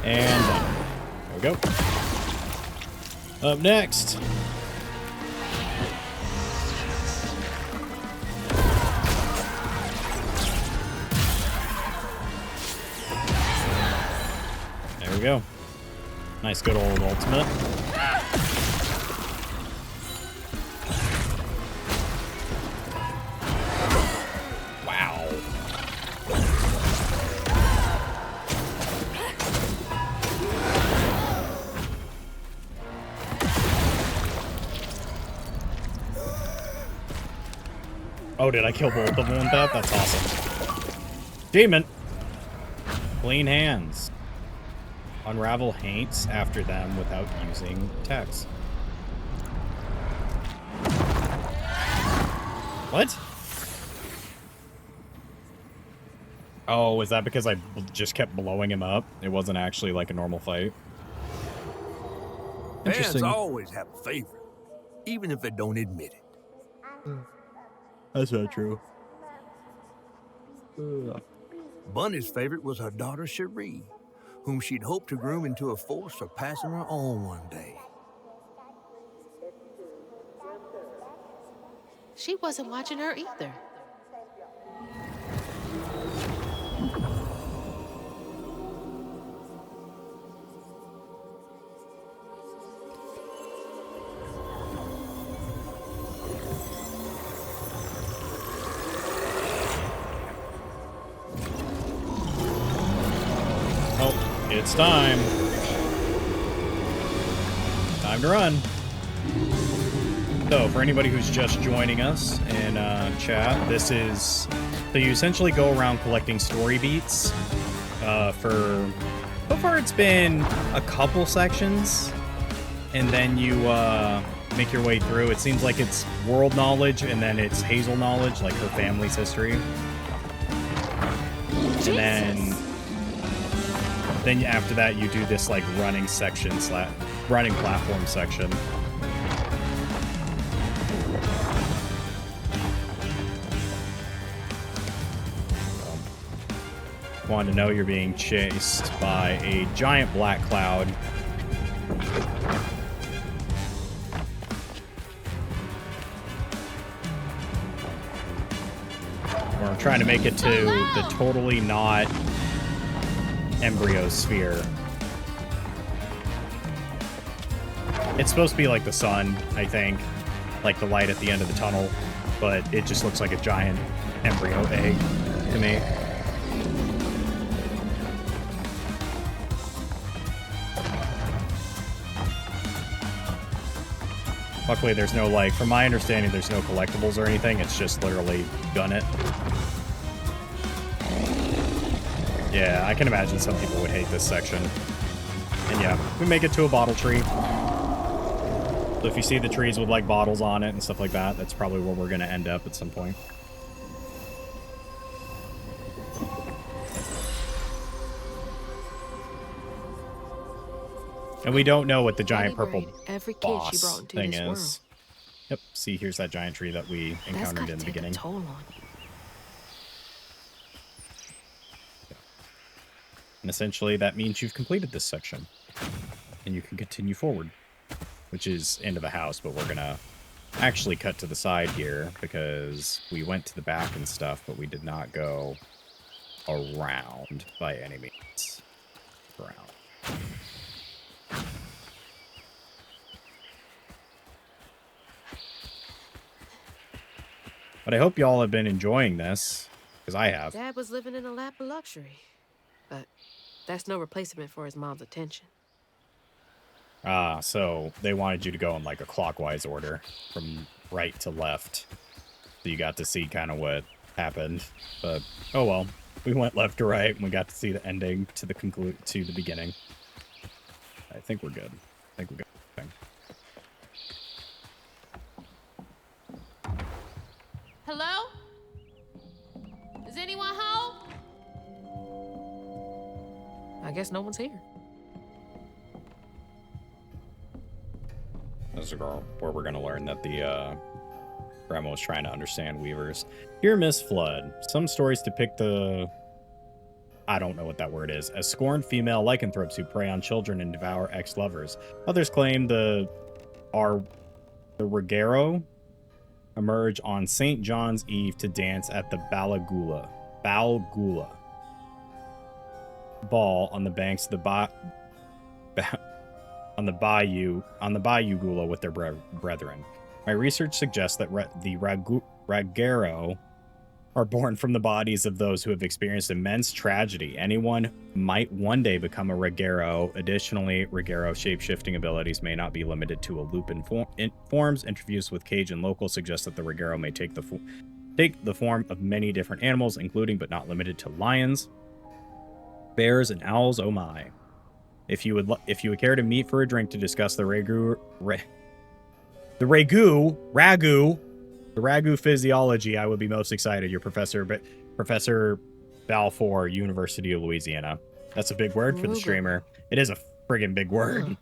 And there we go. Up next. There we go. Nice good old ultimate. Wow. Oh, did I kill both of them with that? That's awesome. Demon. Clean hands. Unravel haints after them without using text. What? Oh, is that because I just kept blowing him up? It wasn't actually like a normal fight. Fans Interesting. always have a favorite, even if they don't admit it. That's not true. Bunny's favorite was her daughter Cherie, whom she'd hoped to groom into a force surpassing her own one day. She wasn't watching her either. Oh, it's time. Time to run. So, for anybody who's just joining us in chat, this is... So you essentially go around collecting story beats for... So far it's been a couple sections, and then you make your way through. It seems like it's world knowledge, and then it's Hazel knowledge, like her family's history. And then after that you do this like running section running platform section. one to know you're being chased by a giant black cloud. We're trying to make it to the totally not embryo sphere. It's supposed to be like the sun, I think. Like the light at the end of the tunnel. But it just looks like a giant embryo egg to me. Luckily, there's no, like, from my understanding, there's no collectibles or anything. It's just literally gun it. Yeah, I can imagine some people would hate this section. And yeah, we make it to a bottle tree. So if you see the trees with, like, bottles on it and stuff like that, that's probably where we're going to end up at some point. And we don't know what the giant purple boss thing is. Yep, see, here's that giant tree that we encountered in the beginning. And essentially, that means you've completed this section. And you can continue forward. Which is into the house, but we're gonna actually cut to the side here because we went to the back and stuff, but we did not go around by any means. Around. But I hope y'all have been enjoying this, because I have. Dad was living in a lap of luxury, but that's no replacement for his mom's attention. Ah, so they wanted you to go in like a clockwise order from right to left. So you got to see kind of what happened. But oh well, we went left to right and we got to see the ending to the beginning. I think we're good. I think we're good. Hello? Is anyone home? I guess no one's here. This is where we're going to learn that the grandma was trying to understand weavers. Dear Miss Flood, some stories depict the... I don't know what that word is. As scorned female lycanthropes who prey on children and devour ex-lovers. Others claim the Regero emerge on St. John's Eve to dance at the Balgula ball on the banks of the on the Bayou Gula with their brethren. My research suggests that the Ragero are born from the bodies of those who have experienced immense tragedy. Anyone might one day become a Ragero. Additionally, Ragero shape-shifting abilities may not be limited to a lupin forms. Interviews with Cajun locals suggest that the Ragero may take the form of many different animals, including but not limited to lions, bears, and owls. Oh my. If you would care to meet for a drink to discuss the ragu physiology, I would be most excited. Your Professor Balfour, University of Louisiana. That's a big word for the streamer. It is a friggin' big word.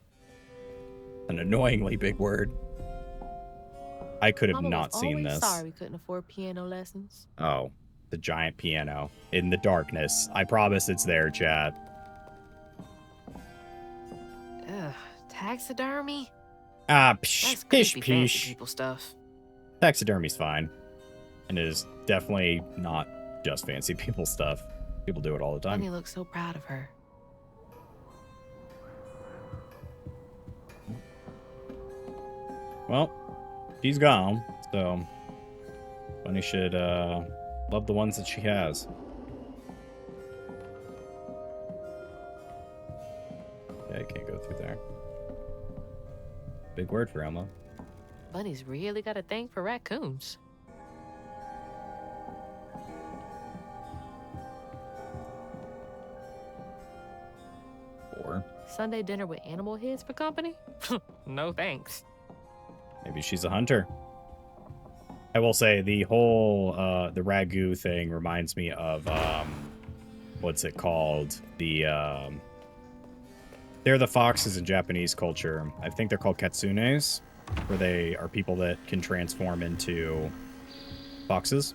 An annoyingly big word. I could have not seen this. Sorry we couldn't afford piano lessons. Oh, the giant piano in the darkness. I promise it's there, chat. Ugh, taxidermy? Ah, pish, pish. People stuff. Taxidermy's fine. And it is definitely not just fancy people stuff. People do it all the time. Bunny looks so proud of her. Well, she's gone, so Bunny should love the ones that she has. Yeah, you can't go through there. Big word for Elmo. Bunny's really got a thing for raccoons. Or Sunday dinner with animal heads for company? No thanks. maybe she's a hunter. I will say the whole the ragu thing reminds me of what's it called? They're the foxes in Japanese culture. I think they're called katsunes, where they are people that can transform into foxes.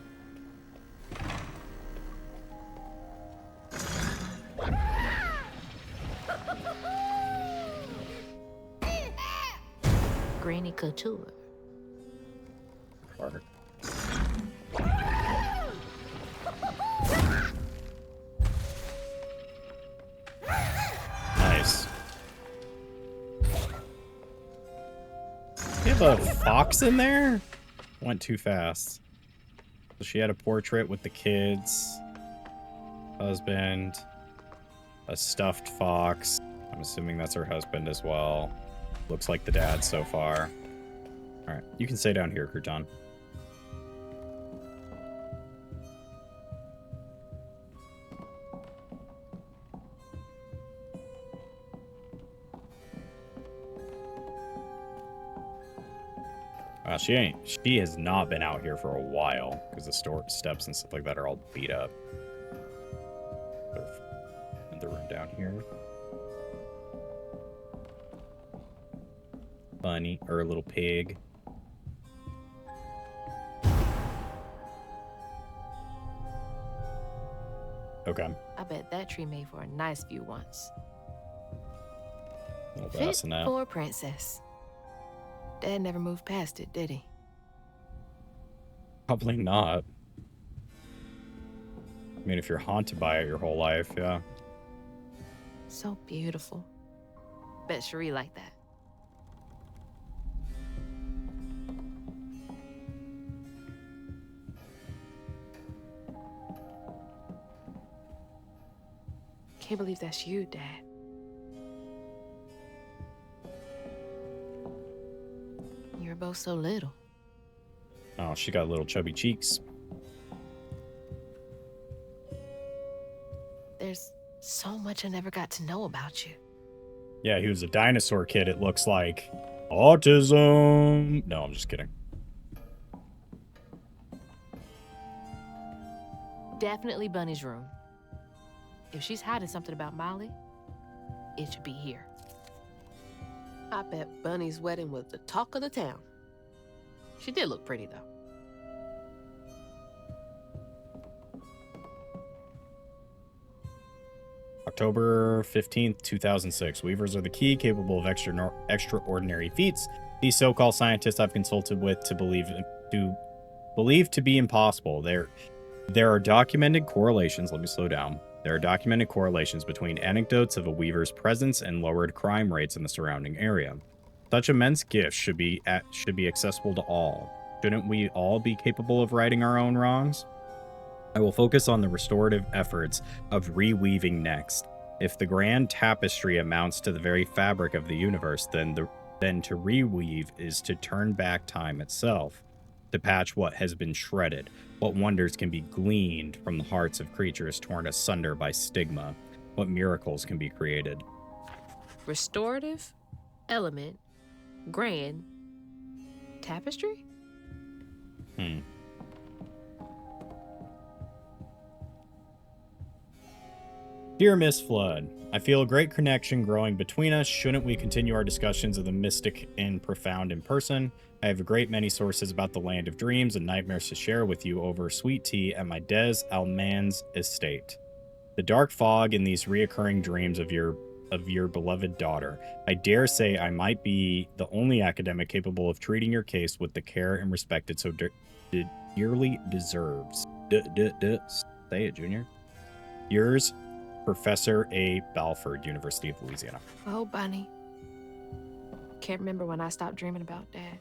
Granny Couture. Bark. Nice. You have a fox in there? Went too fast. So she had a portrait with the kids, husband, a stuffed fox. I'm assuming that's her husband as well. Looks like the dad so far. All right, you can stay down here, Crouton. She has not been out here for a while because the steps and stuff like that are all beat up. In the room down here. Bunny, or a little pig. Okay. I bet that tree made for a nice view once. Little Fit bassinet. for a princess. Dad never moved past it, did he? Probably not. I mean, if you're haunted by it your whole life, yeah. So beautiful. Bet Cherie liked that. Can't believe that's you, Dad. You were both so little. Oh, she got little chubby cheeks. There's so much I never got to know about you. Yeah, he was a dinosaur kid, it looks like. Autism. No, I'm just kidding. Definitely Bunny's room. If she's hiding something about Molly, it should be here. I bet Bunny's wedding was the talk of the town. She did look pretty, though. October 15th, 2006. Weavers are the key, capable of extraordinary feats. These so-called scientists I've consulted with to believe to be impossible. There are documented correlations. Let me slow down. There are documented correlations between anecdotes of a weaver's presence and lowered crime rates in the surrounding area. Such immense gifts should be accessible to all. Shouldn't we all be capable of righting our own wrongs? I will focus on the restorative efforts of reweaving next. If the grand tapestry amounts to the very fabric of the universe, then to reweave is to turn back time itself, to patch what has been shredded. What wonders can be gleaned from the hearts of creatures torn asunder by stigma? What miracles can be created? Restorative, element, grand, tapestry? Dear Miss Flood, I feel a great connection growing between us. Shouldn't we continue our discussions of the mystic and profound in person? I have a great many sources about the land of dreams and nightmares to share with you over sweet tea at my Des Almans estate. The dark fog in these reoccurring dreams of your beloved daughter. I dare say I might be the only academic capable of treating your case with the care and respect it so dearly deserves. Say it, Junior. Yours, Professor A. Balford, University of Louisiana. Oh, Bunny. Can't remember when I stopped dreaming about Dad.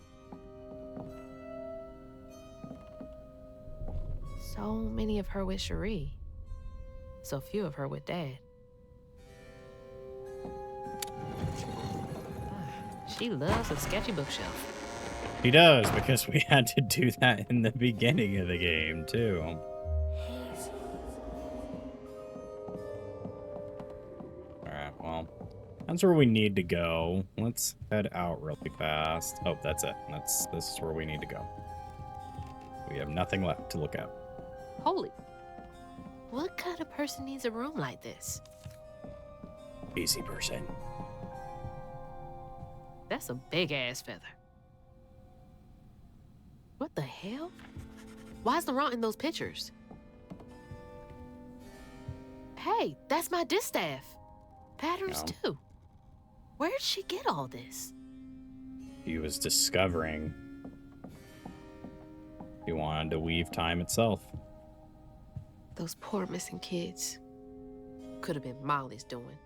So many of her with Cherie. So few of her with Dad. She loves a sketchy bookshelf. He does, because we had to do that in the beginning of the game, too. Alright, well, that's where we need to go. Let's head out really fast. Oh, that's it. This is where we need to go. We have nothing left to look at. Holy. What kind of person needs a room like this? Easy person. That's a big-ass feather. What the hell? Why's Laurent in those pictures? Hey, that's my distaff. Patterns, too. Where'd she get all this? he was discovering he wanted to weave time itself. Those poor missing kids. Could have been Molly's doing.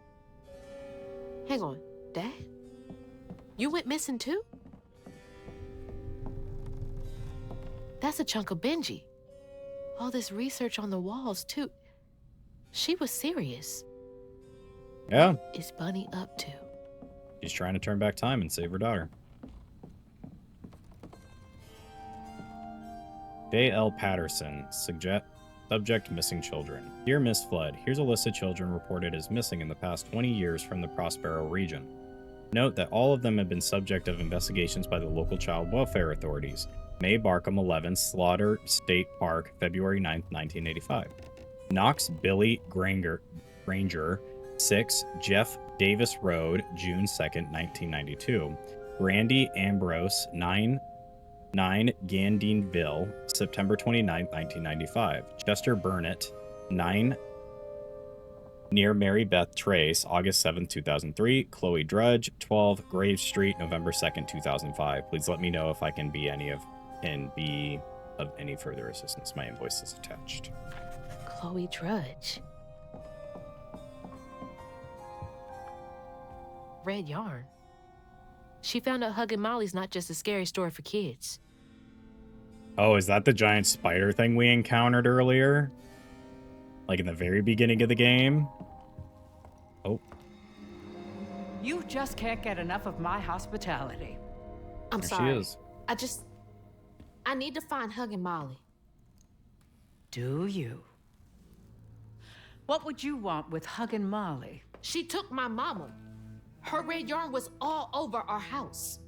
Hang on, Dad? You went missing too? That's a chunk of Benji. All this research on the walls too. She was serious. Yeah, What is Bunny up to? she's trying to turn back time and save her daughter. J.L. Patterson, subject missing children. Dear Miss Flood, here's a list of children reported as missing in the past 20 years from the Prospero region. Note that all of them have been subject of investigations by the local child welfare authorities. May Barkham 11, Slaughter State Park, February 9, 1985. Knox Billy Granger, 6, Jeff Davis Road, June 2nd, 1992. Randy Ambrose, 9 Gandinville, September 29, 1995. Chester Burnett, 9 near Mary Beth Trace, August 7, 2003. Chloe Drudge, 12 Grave Street, November 2nd, 2005. Please let me know if I can be of any further assistance. My invoice is attached. Chloe Drudge. Red Yarn. She found out Huggin' Molly's not just a scary story for kids. Oh, is that the giant spider thing we encountered earlier? Like in the very beginning of the game? Oh. You just can't get enough of my hospitality. I'm There sorry. she is. I need to find Huggin' Molly. Do you? What would you want with Huggin' Molly? She took my mama. Her red yarn was all over our house.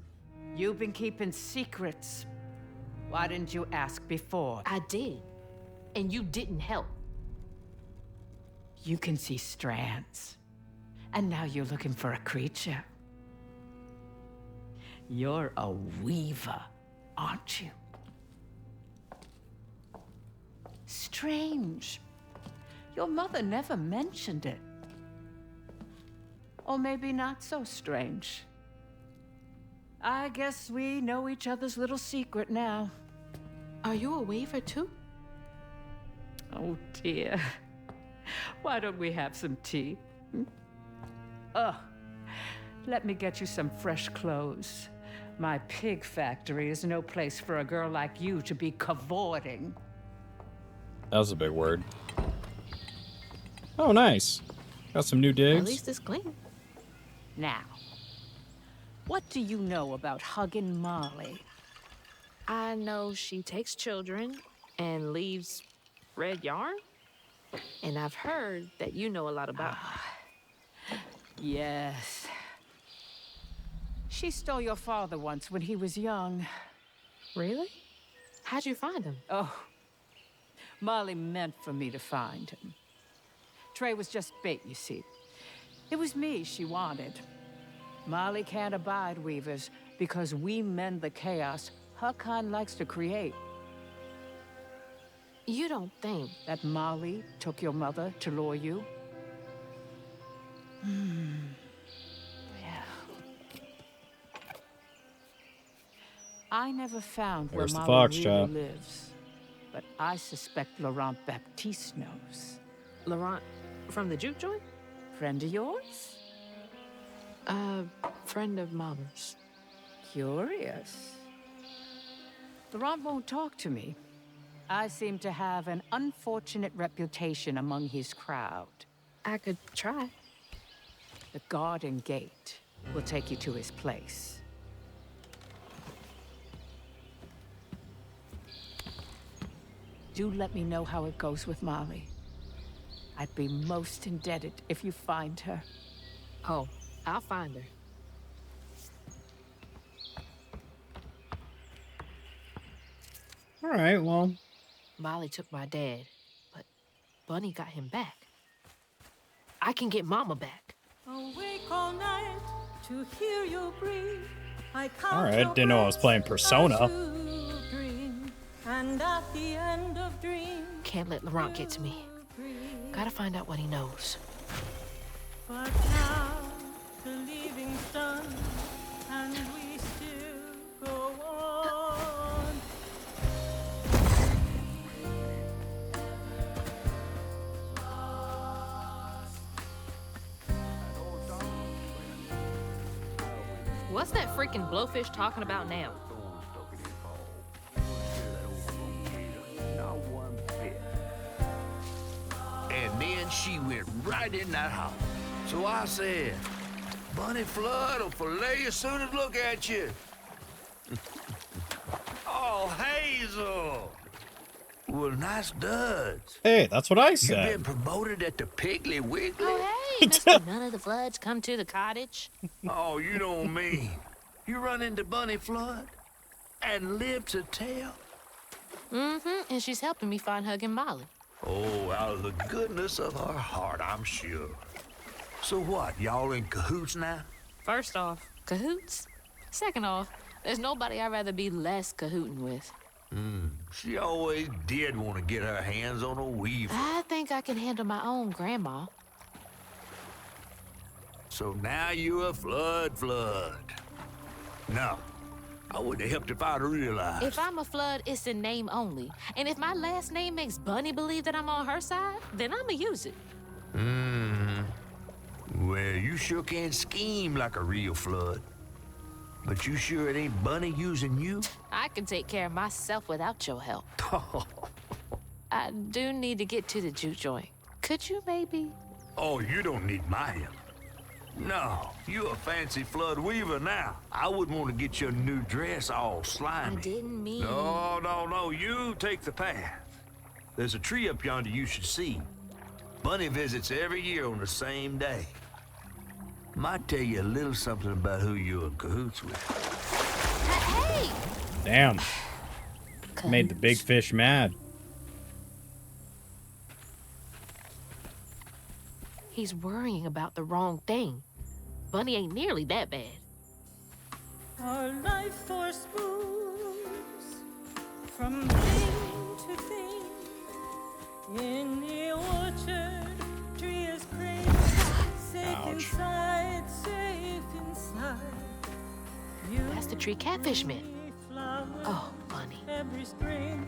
You've been keeping secrets. Why didn't you ask before? I did. And you didn't help. You can see strands. And now you're looking for a creature. You're a weaver, aren't you? Strange. Your mother never mentioned it. Or maybe not so strange. I guess we know each other's little secret now. Are you a weaver too? Oh dear. Why don't we have some tea? Let me get you some fresh clothes. My pig factory is no place for a girl like you to be cavorting. That was a big word. Oh, nice. Got some new At digs. least it's clean. Now, what do you know about Huggin' Molly? I know she takes children and leaves red yarn. And I've heard that you know a lot about her. Yes. She stole your father once when he was young. Really? How'd you find him? Oh, Molly meant for me to find him. Trey was just bait, you see. It was me she wanted. Molly can't abide weavers because we mend the chaos her kind likes to create. You don't think That Molly took your mother to lure you? Yeah. I never found where There's the Molly fox really trap. lives, but I suspect Laurent Baptiste knows. Laurent from the juke joint? Friend of yours? A friend of Mama's. Curious. Laurent won't talk to me. I seem to have an unfortunate reputation among his crowd. I could try. The garden gate will take you to his place. Do let me know how it goes with Molly. I'd be most indebted if you find her. Oh, I'll find her. All right, well, Molly took my dad, but Bunny got him back. I can get Mama back. Awake all night to hear you breathe. I all right. Didn't know I was playing Persona. And at the end of dreams, Can't let Laurent get to me. Gotta find out what he knows. but now the leaving's done, and we still What's that freaking blowfish talking about now? Not one bit. And then she went right in that house. So I said, Bunny Flood will fillet you as soon as look at you. Oh, Hazel. Well, nice duds. Hey, that's what I You've said. been promoted at the Piggly Wiggly? Oh, hey, Mr. None of the Floods come to the cottage. Oh, you don't mean. You run into Bunny Flood and live to tell? Mm-hmm, and she's helping me find Huggin' Molly. Oh, out of the goodness of her heart, I'm sure. So what, y'all in cahoots now? First off, cahoots. Second off, there's nobody I'd rather be less cahooting with. She always did want to get her hands on a weaver. I think I can handle my own grandma. So now you're a flood. No, I wouldn't have helped if I'd realized. If I'm a Flood, it's in name only. And if my last name makes Bunny believe that I'm on her side, then I'ma use it. Well, you sure can scheme like a real flood. But you sure it ain't Bunny using you? I can take care of myself without your help. I do need to get to the juke joint. Could you maybe? Oh, you don't need my help. No, you a fancy flood weaver now. I wouldn't want to get your new dress all slimy. I didn't mean... No, you take the path. There's a tree up yonder you should see. Bunny visits every year on the same day. Might tell you a little something about who you're in cahoots with. Hey! Damn. Made the big fish mad. He's worrying about the wrong thing. Bunny ain't nearly that bad. Our life force moves from thing to thing. In the orchard, tree is green. Safe Ouch. inside, safe inside. That's the tree catfish meant. Flower Oh, Bunny. every spring,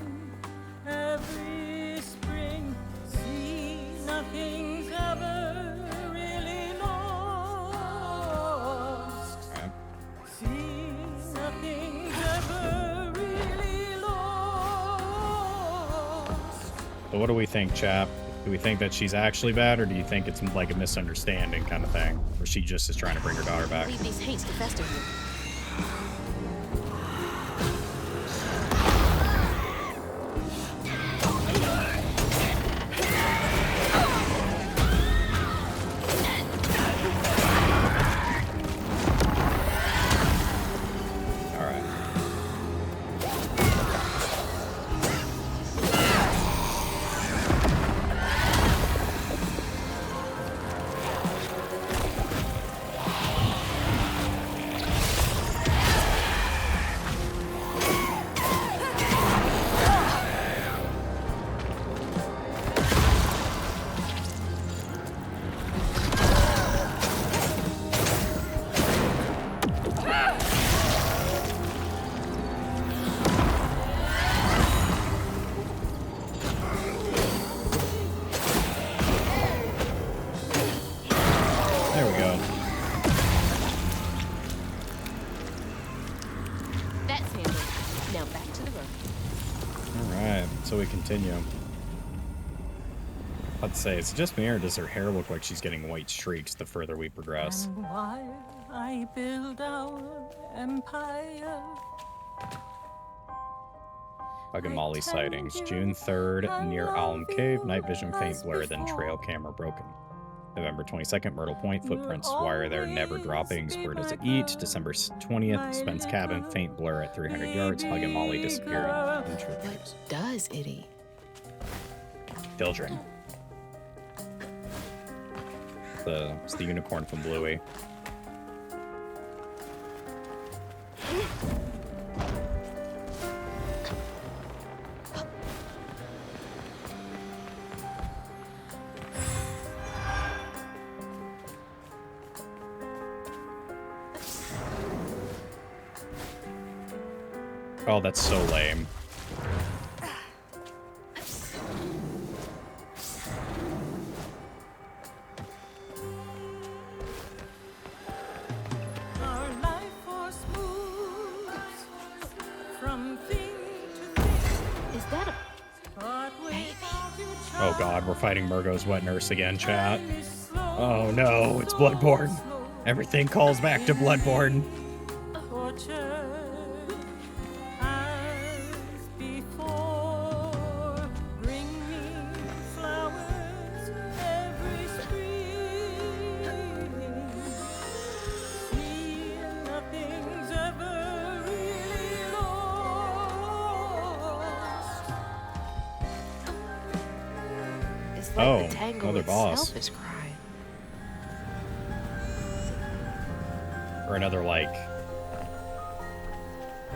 see nothing's ever really lost. Alright. See nothing's ever really lost. So what do we think, chap? Do we think that she's actually bad, or do you think it's like a misunderstanding kind of thing? Or she just is trying to bring her daughter back? Leave these hates to fester here. Alright. There we go. That's handled. Now back to the road. Alright, so we continue. Let's say, is it just me, or does her hair look like she's getting white streaks the further we progress? And while I build our empire, Fucking Molly sightings. June 3rd, near Alum Cave. Night vision faint blur, then trail camera broken. November 22nd, Myrtle Point. Footprints. Why are there never droppings? Where does it eat? December 20th, Spence Cabin. Faint blur at 300 yards. Hug and Molly disappearing. What does it eat? Children. It's the unicorn from Bluey. Oh, that's so lame. our life force something to think. Is that a But without you, Oh god, we're fighting Murgo's wet nurse again, chat. time is slow, Oh no, it's so Bloodborne. slow. Everything calls back to Bloodborne. Tortured as before. Bring me flowers every spring. See, nothing's ever really lost. It's like Oh, the tango another itself boss. is crying. Or another, like,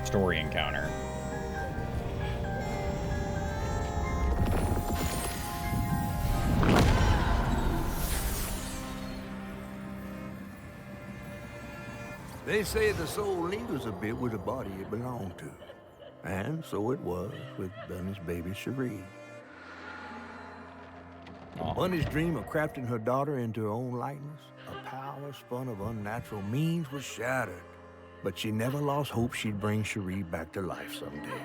story encounter. They say the soul lingers a bit with the body it belonged to. And so it was with Bunny's baby Cherie. Aw. Bunny's dream of crafting her daughter into her own likeness, a power spun of unnatural means, was shattered. But she never lost hope she'd bring Cherie back to life someday.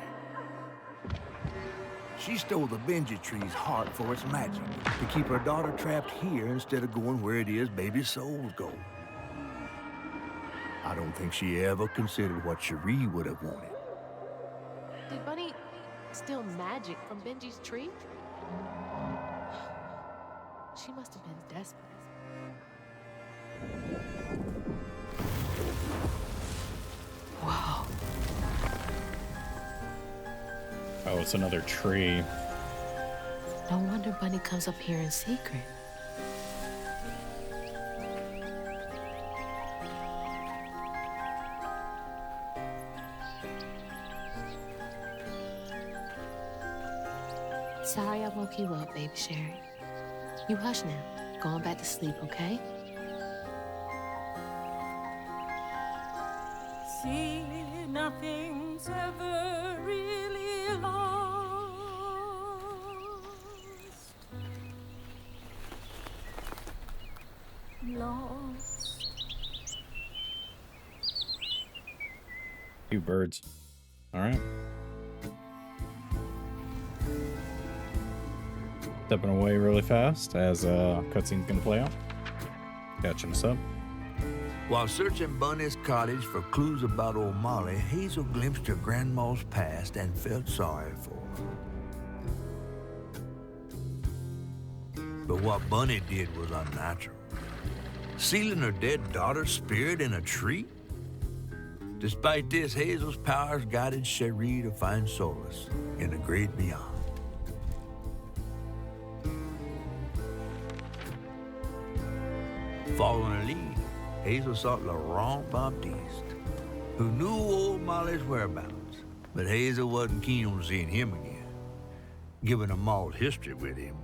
She stole the Benji tree's heart for its magic, to keep her daughter trapped here instead of going where it is baby souls go. I don't think she ever considered what Cherie would have wanted. Did Bunny steal magic from Benji's tree? She must have been desperate. Whoa. Oh, it's another tree. No wonder Bunny comes up here in secret. Sorry I woke you up, baby Sherry. You hush now. Going back to sleep, okay? See, nothing's ever really lost. Lost. Two birds. Alright. Stepping away really fast as cutscene's gonna play out. Catching us up. While searching Bunny's cottage for clues about old Molly, Hazel glimpsed her grandma's past and felt sorry for her. But what Bunny did was unnatural. Sealing her dead daughter's spirit in a tree? Despite this, Hazel's powers guided Cherie to find solace in the great beyond. Following her lead, Hazel sought Laurent Baptiste, who knew old Molly's whereabouts, but Hazel wasn't keen on seeing him again, given a mauled history with him.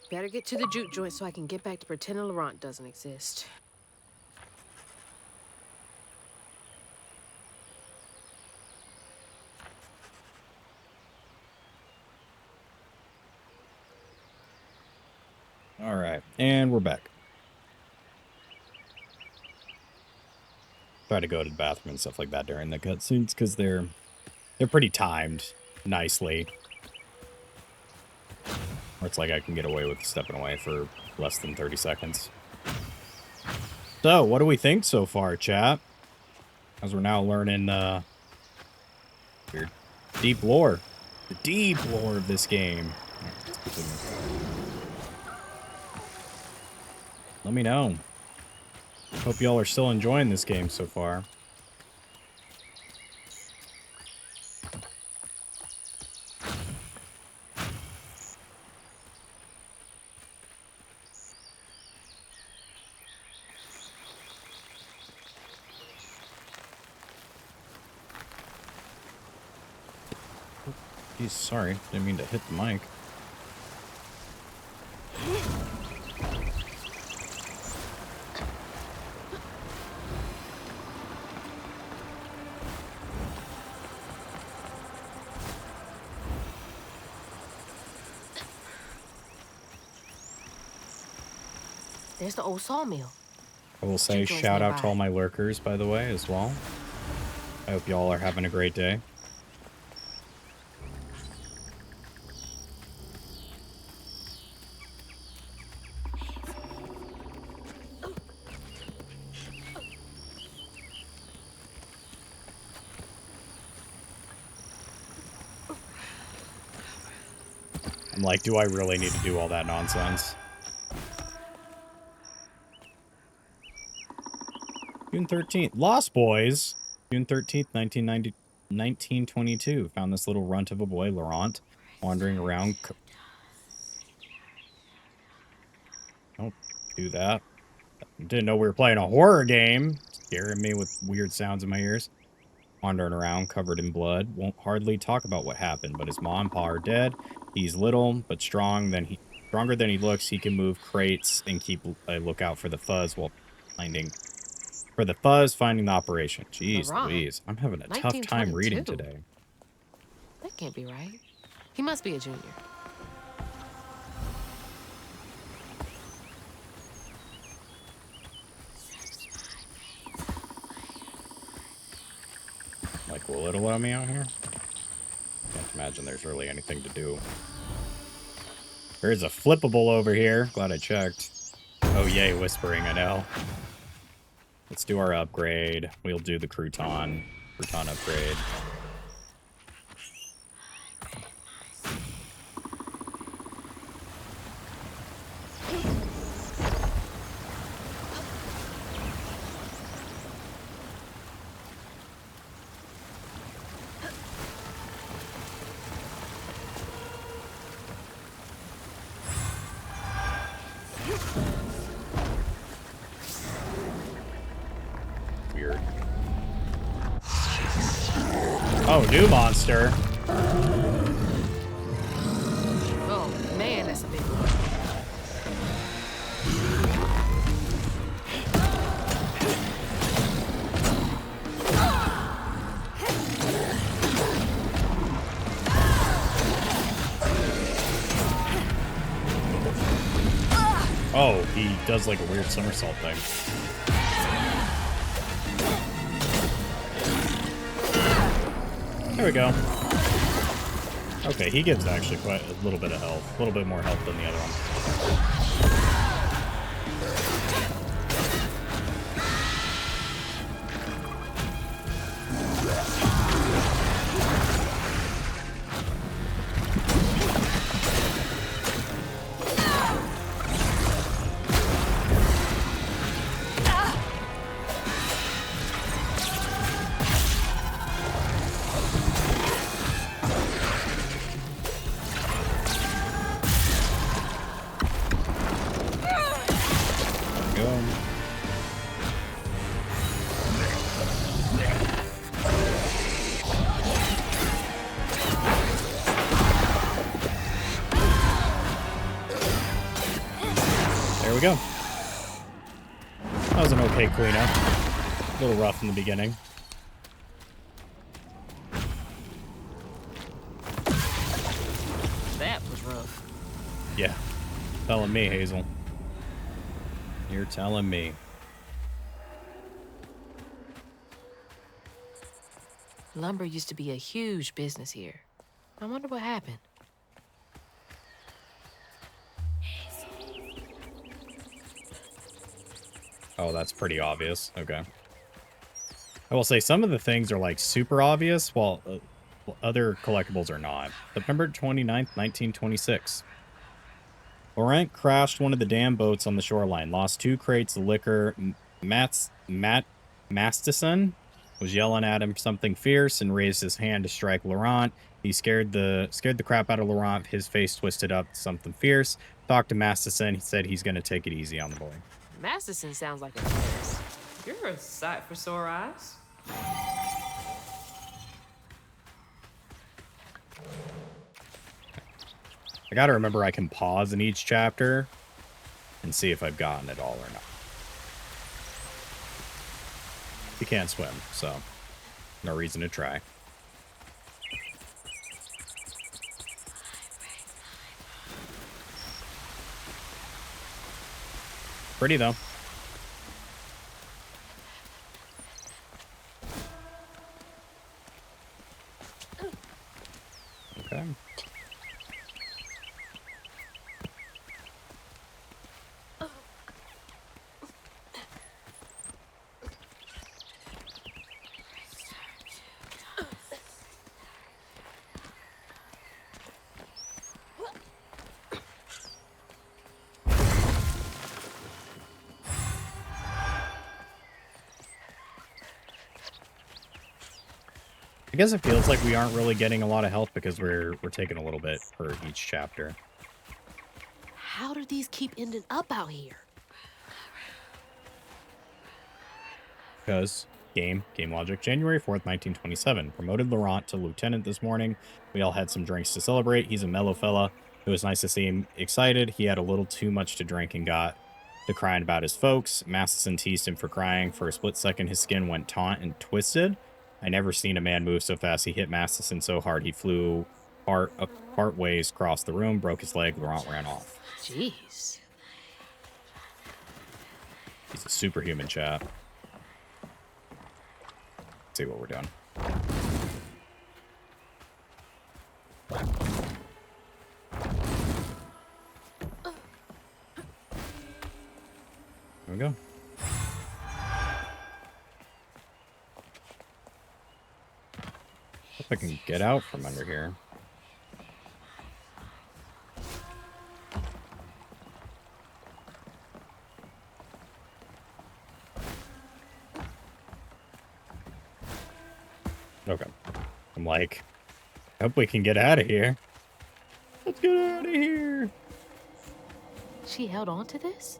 Better get to the juke joint so I can get back to pretending Laurent doesn't exist. All right, and we're back. Try to go to the bathroom and stuff like that during the cutscenes because they're pretty timed nicely. Or it's like I can get away with stepping away for less than 30 seconds. So, what do we think so far, chat? As we're now learning weird deep lore. The deep lore of this game. Let's continue. Let me know. Hope y'all are still enjoying this game so far. Geez, sorry. Didn't mean to hit the mic. There's the old sawmill. I will say Chico's shout out to nearby. all my lurkers, by the way, as well. I hope y'all are having a great day. I'm like, do I really need to do all that nonsense? June 13th. Lost Boys. June 13th, 1922. Found this little runt of a boy, Laurent, wandering around. Don't do that. Didn't know we were playing a horror game. Scaring me with weird sounds in my ears. Wandering around, covered in blood. Won't hardly talk about what happened, but his mom and pa are dead. He's little, but stronger than he looks. He can move crates and keep a lookout for the fuzz while finding the operation. Jeez Laurent, Louise, I'm having a tough time reading 1922. today. That can't be right. He must be a junior. Like, will it allow me out here? Can't imagine there's really anything to do. There's a flippable over here. Glad I checked. Oh, yay, whispering, I know. Let's do our upgrade. We'll do the crouton upgrade. Weird. Oh, new monster. Oh, man, that's a big one. Oh, he does like a weird somersault thing. There we go. Okay, he gives actually quite a little bit of health. A little bit more health than the other one. Go. There we go. That was an okay cleanup. A little rough in the beginning. That was rough. Yeah. Telling me, Hazel. You're telling me. Lumber used to be a huge business here. I wonder what happened. Oh, that's pretty obvious. Okay. I will say some of the things are like super obvious, while other collectibles are not. September 29th, 1926. Laurent crashed one of the damn boats on the shoreline, lost 2 crates of liquor. Masterson was yelling at him something fierce and raised his hand to strike Laurent. He scared the crap out of Laurent. His face twisted up, something fierce. Talked to Masterson. He said he's going to take it easy on the boy. Masterson sounds like a terrorist. You're a sight for sore eyes. I gotta remember I can pause in each chapter and see if I've gotten it all or not. You can't swim, so no reason to try. Pretty, though. Okay. I guess it feels like we aren't really getting a lot of health because we're taking a little bit per each chapter. How do these keep ending up out here? Because game logic. January 4th, 1927. Promoted Laurent to lieutenant this morning. We all had some drinks to celebrate. He's a mellow fella. It was nice to see him excited. He had a little too much to drink and got to crying about his folks. Masterson teased him for crying. For a split second, his skin went taut and twisted. I never seen a man move so fast. He hit Masterson so hard he flew part ways across the room, broke his leg. Laurent ran off. Jeez. He's a superhuman, chat. Let's see what we're doing. There we go. Hope I can get out from under here. Okay. I'm like, hope we can get out of here. Let's get out of here. She held on to this?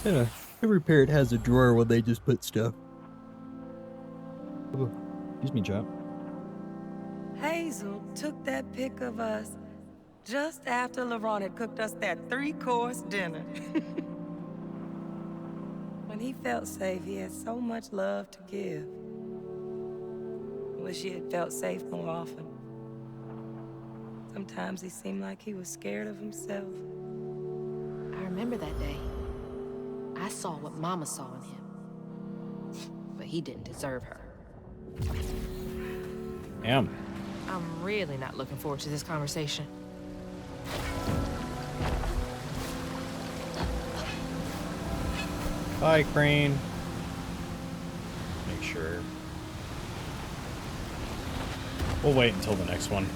Yeah, every parent has a drawer where they just put stuff. Oh, excuse me, chap. Hazel took that pic of us just after Laurent had cooked us that 3-course dinner. When he felt safe, he had so much love to give. Wish he had felt safe more often. Sometimes he seemed like he was scared of himself. I remember that day. I saw what Mama saw in him. But he didn't deserve her. Damn. I'm really not looking forward to this conversation. Bye, Crane. Make sure. We'll wait until the next one.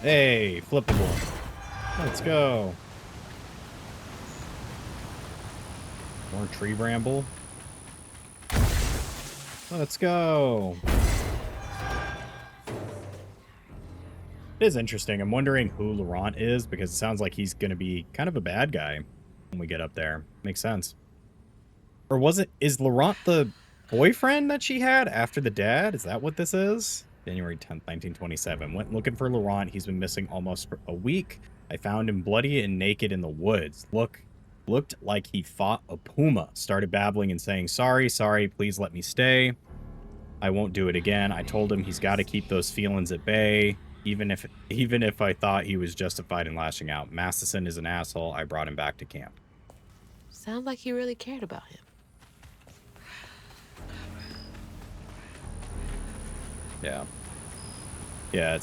Hey, flippable. Let's go. More tree bramble. Let's go. It is interesting. I'm wondering who Laurent is because it sounds like he's going to be kind of a bad guy when we get up there. Makes sense. Or is Laurent the boyfriend that she had after the dad? Is that what this is? January 10th, 1927. Went looking for Laurent. He's been missing almost for a week. I found him bloody and naked in the woods. Looked like he fought a puma. Started babbling and saying, sorry, please let me stay. I won't do it again. I told him he's got to keep those feelings at bay, even if I thought he was justified in lashing out. Masterson is an asshole. I brought him back to camp. Sounds like you really cared about him. Yeah. Yeah,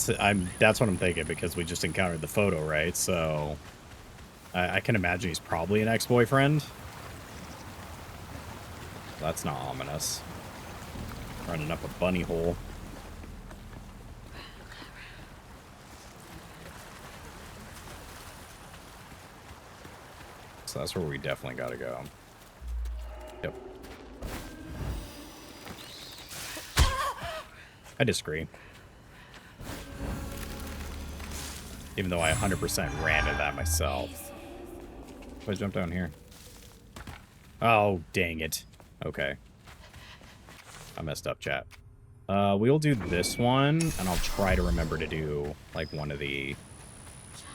that's what I'm thinking because we just encountered the photo, right? So I can imagine he's probably an ex-boyfriend. That's not ominous. Running up a bunny hole. So that's where we definitely gotta go. Yep. I disagree. Even though I 100% ran into that myself. I jumped down here. Oh, dang it. Okay. I messed up, chat. We'll do this one, and I'll try to remember to do, like, one of the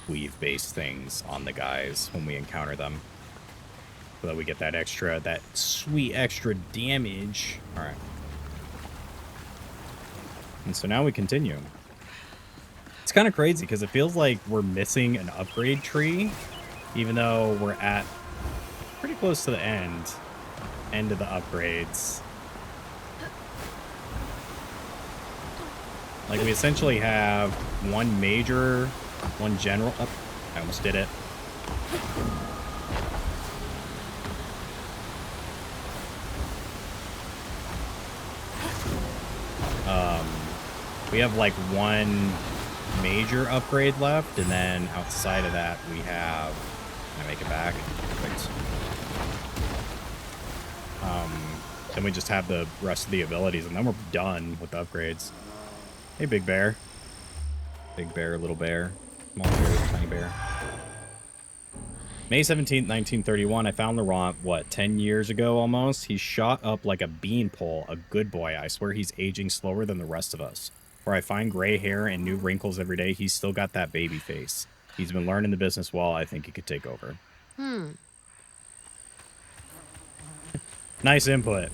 weave-based things on the guys when we encounter them. So that we get that extra, that sweet extra damage. Alright. And so now we continue. It's kind of crazy, because it feels like we're missing an upgrade tree, even though we're at pretty close to the end of the upgrades. Like, we essentially have one major, one general. Oh, I almost did it. We have like one major upgrade left, and then outside of that, we have. Can I make it back? Perfect. Then we just have the rest of the abilities, and then we're done with the upgrades. Hey, big bear. Big bear, little bear. Small bear, tiny bear. May 17th, 1931, I found Laurent, what, 10 years ago almost? He's shot up like a beanpole, a good boy. I swear he's aging slower than the rest of us. Where I find gray hair and new wrinkles every day, he's still got that baby face. He's been learning the business well. I think he could take over. Nice input.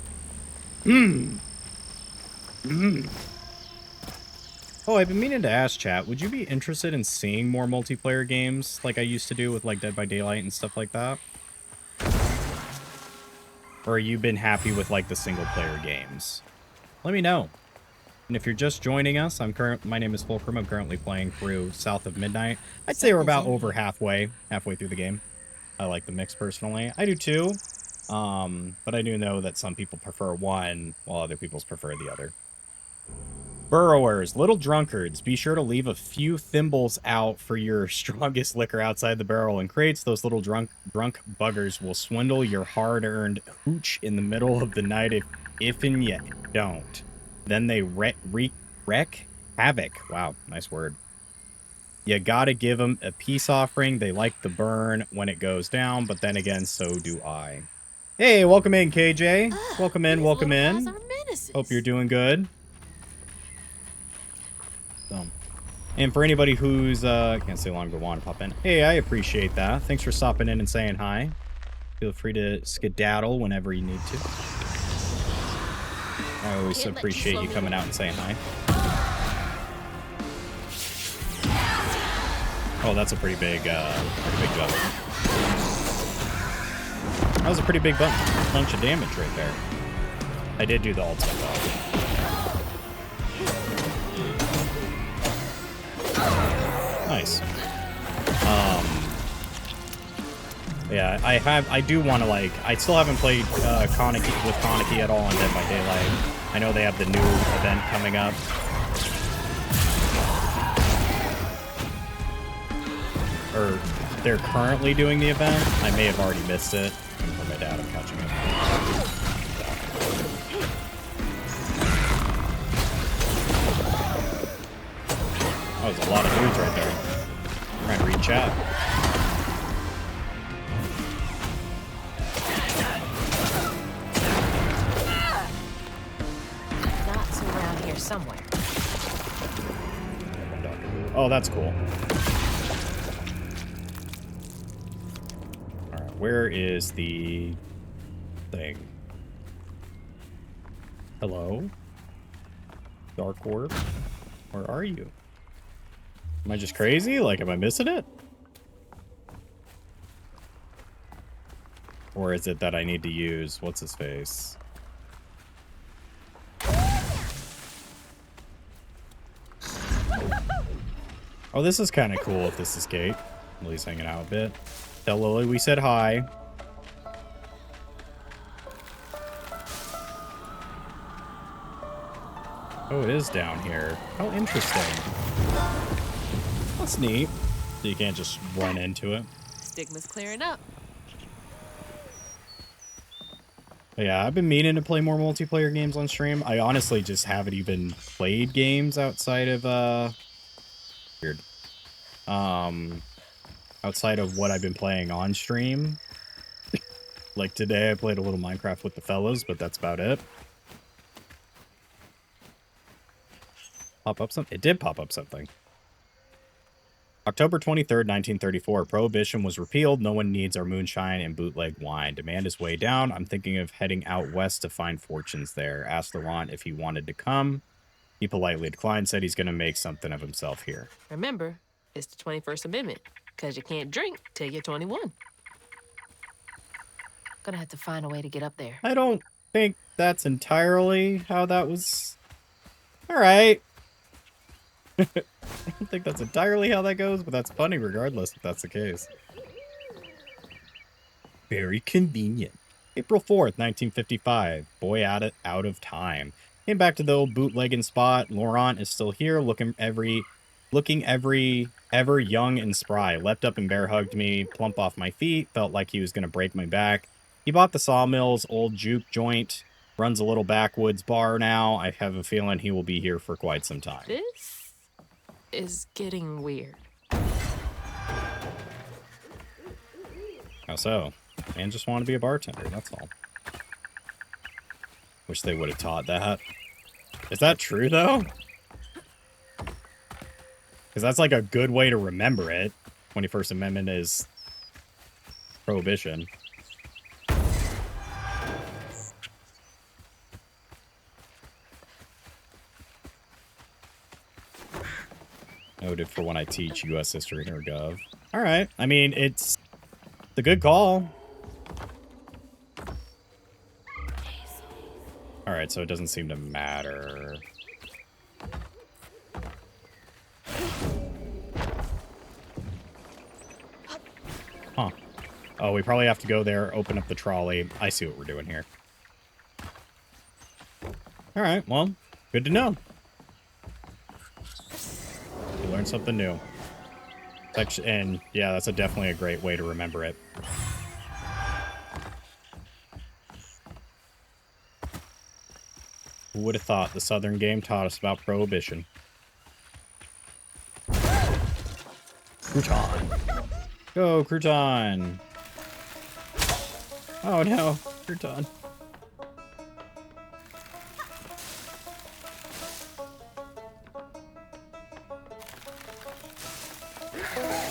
Oh, I've been meaning to ask, chat, would you be interested in seeing more multiplayer games like I used to do with, like, Dead by Daylight and stuff like that? Or have you been happy with, like, the single-player games? Let me know. And if you're just joining us, my name is Fulcrum. I'm currently playing through South of Midnight. I'd say we're about over halfway through the game. I like the mix, personally. I do, too. But I do know that some people prefer one, while other people prefer the other. Burrowers, little drunkards, be sure to leave a few thimbles out for your strongest liquor outside the barrel and crates. Those little drunk buggers will swindle your hard-earned hooch in the middle of the night if and yet don't. Then they wreak havoc. Wow, nice word. You gotta give them a peace offering. They like the burn when it goes down, but then again, so do I. Hey, welcome in, KJ. Welcome in, welcome in. Hope you're doing good. And for anybody who's, can't say long but want to pop in. Hey, I appreciate that. Thanks for stopping in and saying hi. Feel free to skedaddle whenever you need to. I always appreciate you coming out and saying hi. Oh, that's a pretty big jump. That was a pretty big bunch of damage right there. I did do the ult stuff though. Nice. Yeah, I do want to, like, I still haven't played Koniki at all on Dead by Daylight. I know they have the new event coming up. Or they're currently doing the event. I may have already missed it. And for my dad, I'm catching it. That was a lot of dudes right there. I'm trying to read chat. Knots around here somewhere. Oh, that's cool. Alright, where is the thing? Hello? Dark Orb? Where are you? Am I just crazy? Like, am I missing it? Or is it that I need to use... What's his face? Oh, this is kind of cool if this is Kate. Lily's hanging out a bit. Tell Lily we said hi. Oh, it is down here. How interesting. That's neat. So you can't just run into it. Stigma's clearing up. Yeah, I've been meaning to play more multiplayer games on stream. I honestly just haven't even played games outside of, weird. Outside of what I've been playing on stream. Like today, I played a little Minecraft with the fellas, but that's about it. pop up something? It did pop up something. October 23rd, 1934. Prohibition was repealed. No one needs our moonshine and bootleg wine. Demand is way down. I'm thinking of heading out west to find fortunes there. Asked Laurent if he wanted to come. He politely declined, said he's going to make something of himself here. Remember, it's the 21st Amendment, because you can't drink till you're 21. Gonna have to find a way to get up there. I don't think that's entirely how that was. All right. I don't think that's entirely how that goes, but that's funny regardless if that's the case. Very convenient. April 4th, 1955. Boy out of time. Came back to the old bootlegging spot. Laurent is still here, looking ever young and spry. Leapt up and bear hugged me, plump off my feet. Felt like he was going to break my back. He bought the Sawmill's old juke joint. Runs a little backwoods bar now. I have a feeling he will be here for quite some time. This is getting weird. How so? Man just want to be a bartender, that's all. Wish they would have taught that. Is that true, though? Because that's like a good way to remember it. 21st Amendment is prohibition. Noted for when I teach U.S. history or Gov. All right. I mean, it's a good call. All right, so it doesn't seem to matter. Huh. Oh, we probably have to go there, open up the trolley. I see what we're doing here. All right, well, good to know. You learned something new. And yeah, that's definitely a great way to remember it. Who would have thought the Southern game taught us about prohibition? Crouton. Go, Crouton. Oh no, Crouton.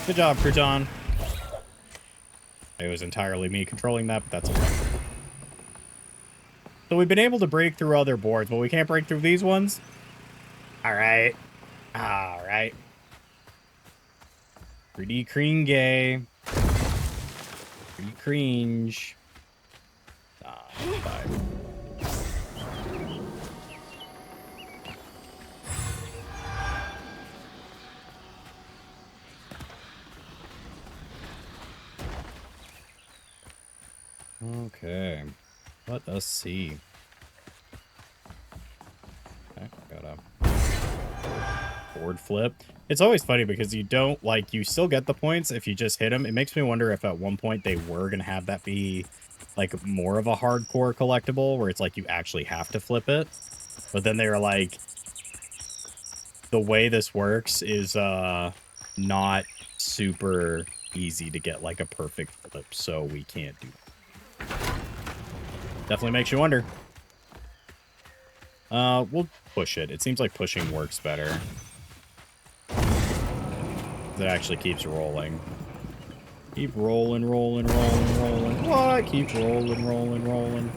Good job, Crouton. It was entirely me controlling that, but that's okay. So we've been able to break through other boards, but we can't break through these ones? Alright. Alright. Pretty cringe. Pretty cringe. Fine. Okay. Let us see. Okay, got a board flip. It's always funny because you don't, like, you still get the points if you just hit them. It makes me wonder if at one point they were going to have that be, like, more of a hardcore collectible where it's like you actually have to flip it. But then they were like, the way this works is not super easy to get, like, a perfect flip, so we can't do that. Definitely makes you wonder. We'll push it. It seems like pushing works better. It actually keeps rolling. Keep rolling. What? Keep rolling.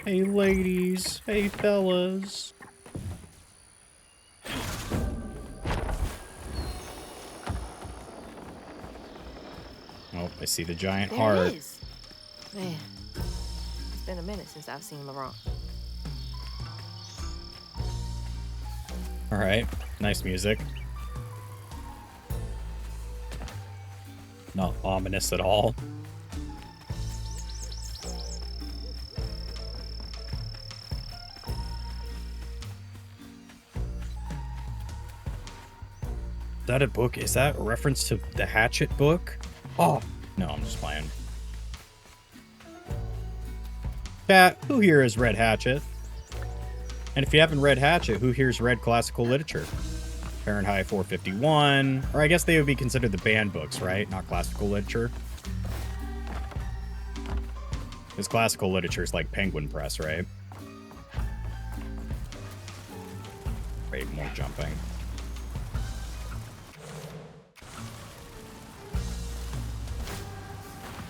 Hey, ladies. Hey, fellas. Oh, I see the giant heart. There it is. Man, it's been a minute since I've seen Laurent. All right, nice music. Not ominous at all. Is that a book? Is that a reference to the Hatchet book? Oh, no, I'm just playing. Chat, who here has read Hatchet? And if you haven't read Hatchet, who here's read classical literature? Fahrenheit 451, or I guess they would be considered the banned books, right? Not classical literature. Because classical literature is like Penguin Press, right? Wait, more jumping.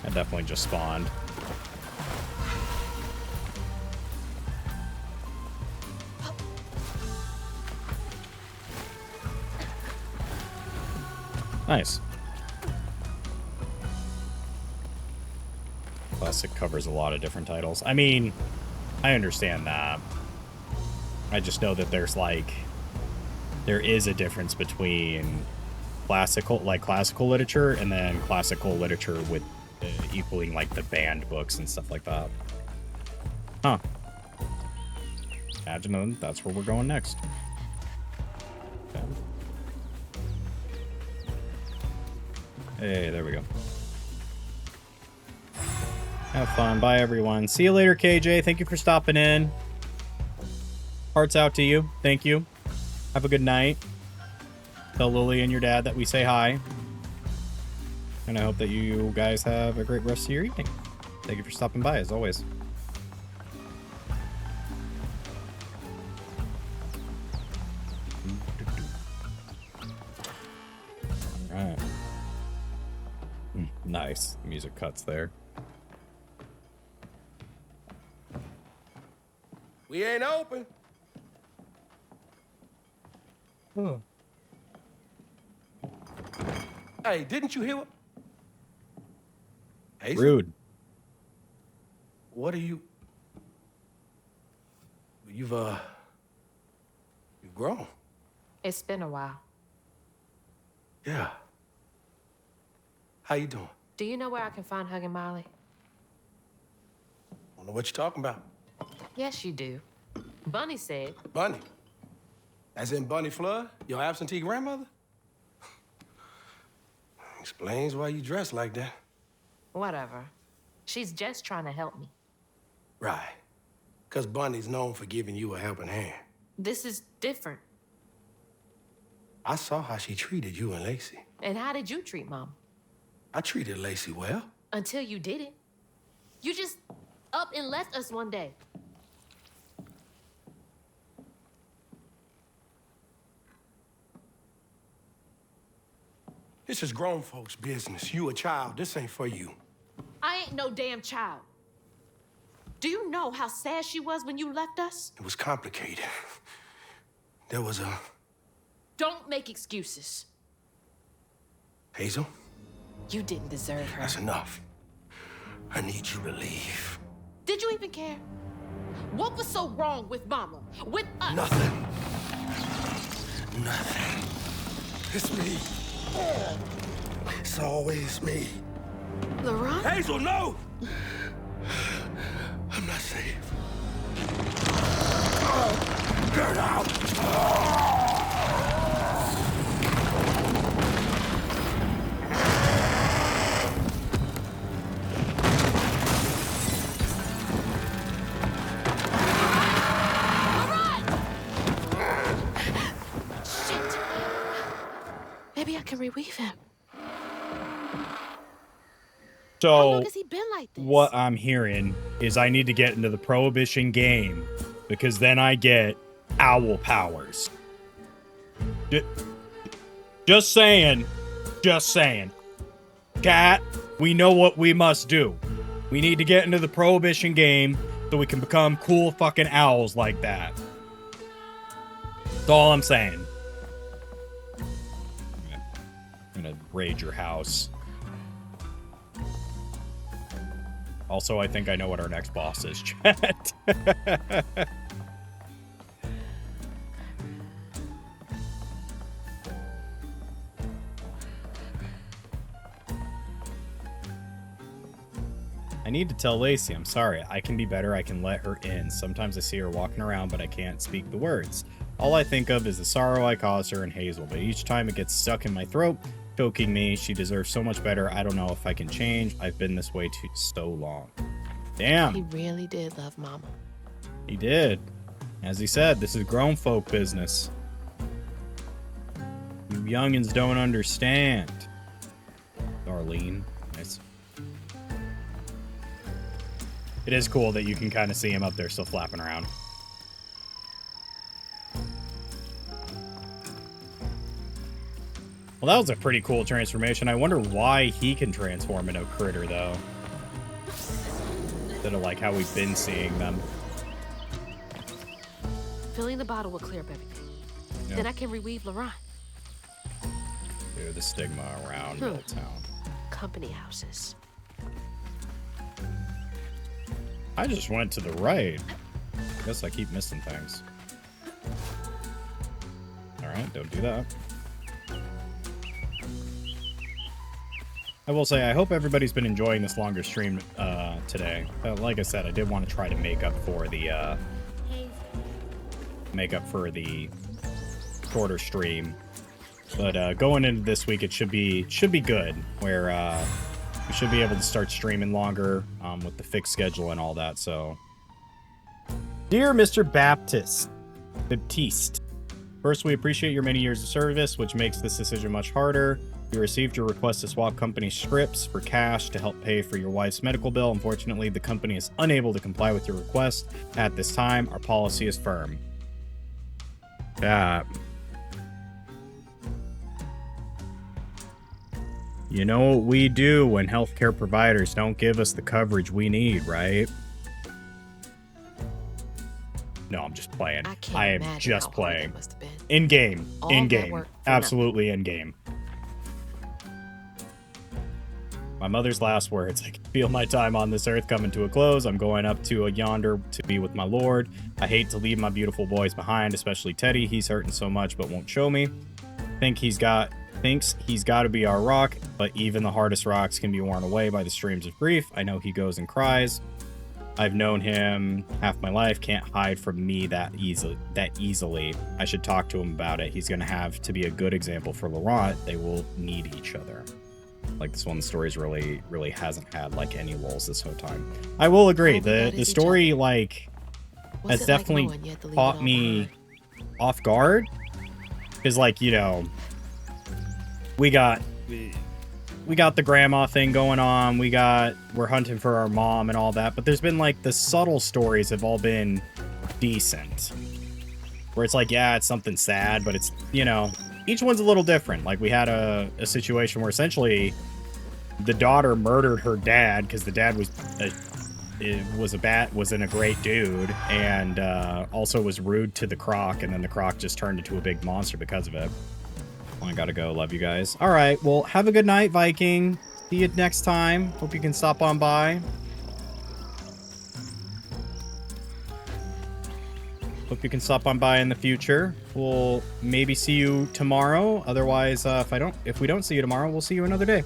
I definitely just spawned. Nice. Classic covers a lot of different titles. I mean, I understand that. I just know that there's like, there is a difference between classical literature and then classical literature with equaling like the banned books and stuff like that. Huh. Imagine that's where we're going next. Okay. Hey, there we go. Have fun. Bye, everyone. See you later, KJ. Thank you for stopping in. Hearts out to you. Thank you. Have a good night. Tell Lily and your dad that we say hi. And I hope that you guys have a great rest of your evening. Thank you for stopping by, as always. All right. Nice. Music cuts there. We ain't open. Huh. Hey, didn't you hear what? Hazel? Rude. What are you? You've grown. It's been a while. Yeah. How you doing? Do you know where I can find Hugging Molly? Don't know what you're talking about. Yes, you do. Bunny said. Bunny? As in Bunny Flood, your absentee grandmother? Explains why you dress like that. Whatever. She's just trying to help me. Right. Because Bunny's known for giving you a helping hand. This is different. I saw how she treated you and Lacey. And how did you treat Mom? I treated Lacey well. Until you didn't. You just up and left us one day. This is grown folks' business. You a child. This ain't for you. I ain't no damn child. Do you know how sad she was when you left us? It was complicated. There was a... Don't make excuses. Hazel? You didn't deserve her. That's enough. I need you to leave. Did you even care? What was so wrong with Mama? With us? Nothing. Nothing. It's me. It's always me. Laurent? Hazel, no! I'm not safe. Get out! Shit. Maybe I can reweave him. How So, long has he been like this? what I'm hearing is I need to get into the Prohibition game because then I get owl powers. Just saying. Just saying. Cat, we know what we must do. We need to get into the Prohibition game so we can become cool fucking owls like that. That's all I'm saying. I'm gonna raid your house. Also, I think I know what our next boss is, chat. I need to tell Lacey, I'm sorry. I can be better. I can let her in. Sometimes I see her walking around, but I can't speak the words. All I think of is the sorrow I caused her and Hazel, but each time it gets stuck in my throat, choking me. She deserves so much better. I don't know if I can change. I've been this way so long. Damn. He really did love Mama. He did. As he said, this is grown folk business. You youngins don't understand. Darlene. Nice. It is cool that you can kind of see him up there still flapping around. Well, that was a pretty cool transformation. I wonder why he can transform into a critter, though. Instead of, like, how we've been seeing them. Filling the bottle will clear up everything. Yep. Then I can reweave Laurent. Clear the stigma around Milltown. Company houses. I just went to the right. Guess I keep missing things. Alright, don't do that. I will say, I hope everybody's been enjoying this longer stream today. Like I said, I did want to try to make up for the shorter stream. But going into this week, it should be good, where we should be able to start streaming longer with the fixed schedule and all that. So, dear Mr. Baptiste, first, we appreciate your many years of service, which makes this decision much harder. We received your request to swap company scripts for cash to help pay for your wife's medical bill. Unfortunately, the company is unable to comply with your request at this time. Our policy is firm. You know what we do when healthcare providers don't give us the coverage we need, right? No, I'm just playing. I am just playing. In game. In game. Absolutely in game. My mother's last words. I can feel my time on this earth coming to a close. I'm going up to yonder to be with my Lord. I hate to leave my beautiful boys behind, especially Teddy. He's hurting so much, but won't show me. Thinks he's got to be our rock, but even the hardest rocks can be worn away by the streams of grief. I know he goes and cries. I've known him half my life. Can't hide from me that easily. I should talk to him about it. He's gonna have to be a good example for Laurent. They will need each other. Like this one, the story's really hasn't had like any lulls this whole time. I will agree. The story like has definitely caught me off guard. Because like, you know, we got the grandma thing going on. We're hunting for our mom and all that. But there's been like the subtle stories have all been decent. Where it's like, yeah, it's something sad, but it's, you know, each one's a little different. Like we had a situation where essentially the daughter murdered her dad because the dad wasn't a great dude, and also was rude to the croc, and then the croc just turned into a big monster because of it. I gotta go. Love you guys. All right. Well, have a good night, Viking. See you next time. Hope you can stop on by. Hope you can stop on by in the future. We'll maybe see you tomorrow. Otherwise, if we don't see you tomorrow, we'll see you another day.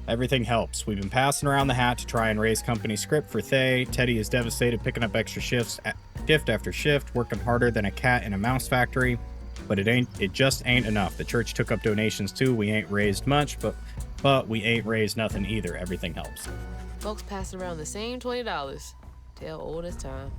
Everything helps. We've been passing around the hat to try and raise company script for Thay. Teddy is devastated, picking up extra shifts, shift after shift, working harder than a cat in a mouse factory. But it just ain't enough. The church took up donations too. We ain't raised much, but we ain't raised nothing either. Everything helps. Folks passing around the same $20. Tale old as time.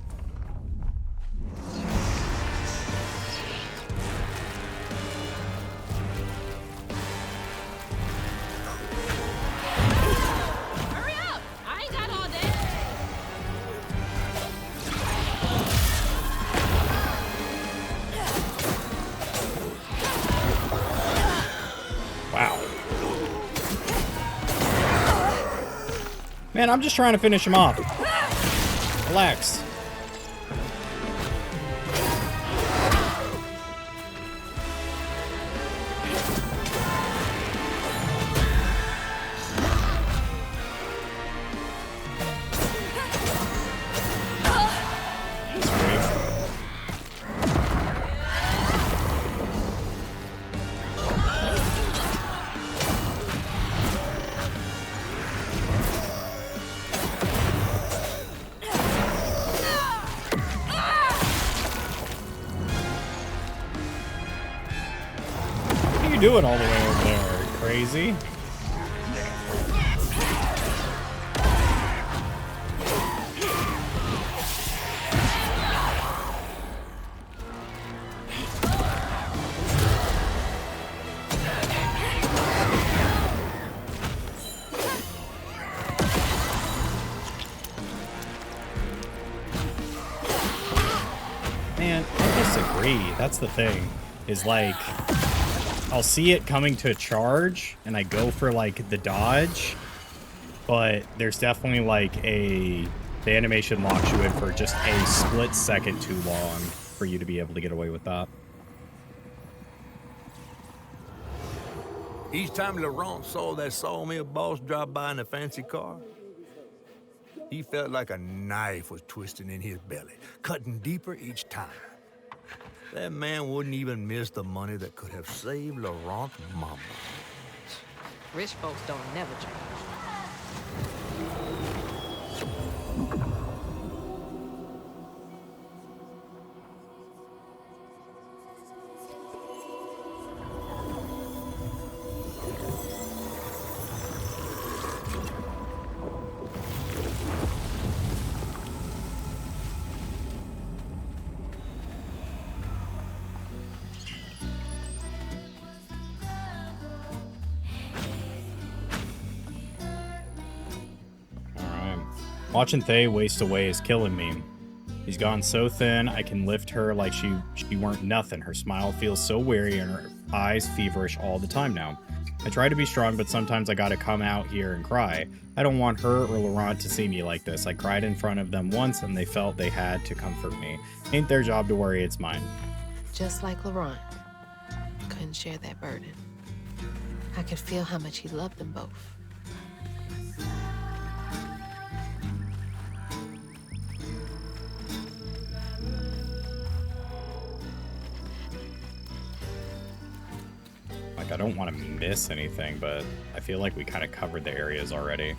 Hurry up! I ain't got all day. Wow. Man, I'm just trying to finish him off. Relax. Doing all the way over there, crazy. Man, I disagree. That's the thing. Is like I'll see it coming to charge, and I go for, like, the dodge, but there's definitely, like, the animation locks you in for just a split second too long for you to be able to get away with that. Each time Laurent saw that sawmill boss drop by in a fancy car, he felt like a knife was twisting in his belly, cutting deeper each time. That man wouldn't even miss the money that could have saved Laurent's mama. Rich folks don't never change. Watching Thay waste away is killing me. She's gone so thin, I can lift her like she weren't nothing. Her smile feels so weary and her eyes feverish all the time now. I try to be strong, but sometimes I gotta come out here and cry. I don't want her or Laurent to see me like this. I cried in front of them once and they felt they had to comfort me. Ain't their job to worry, it's mine. Just like Laurent. Couldn't share that burden. I could feel how much he loved them both. I don't want to miss anything, but I feel like we kind of covered the areas already.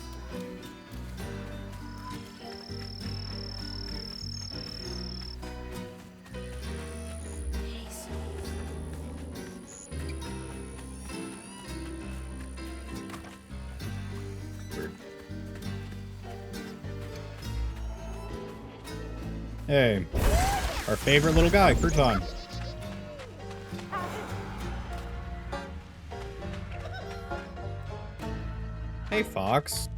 Weird. Hey, our favorite little guy, Crouton. Hey, Fox.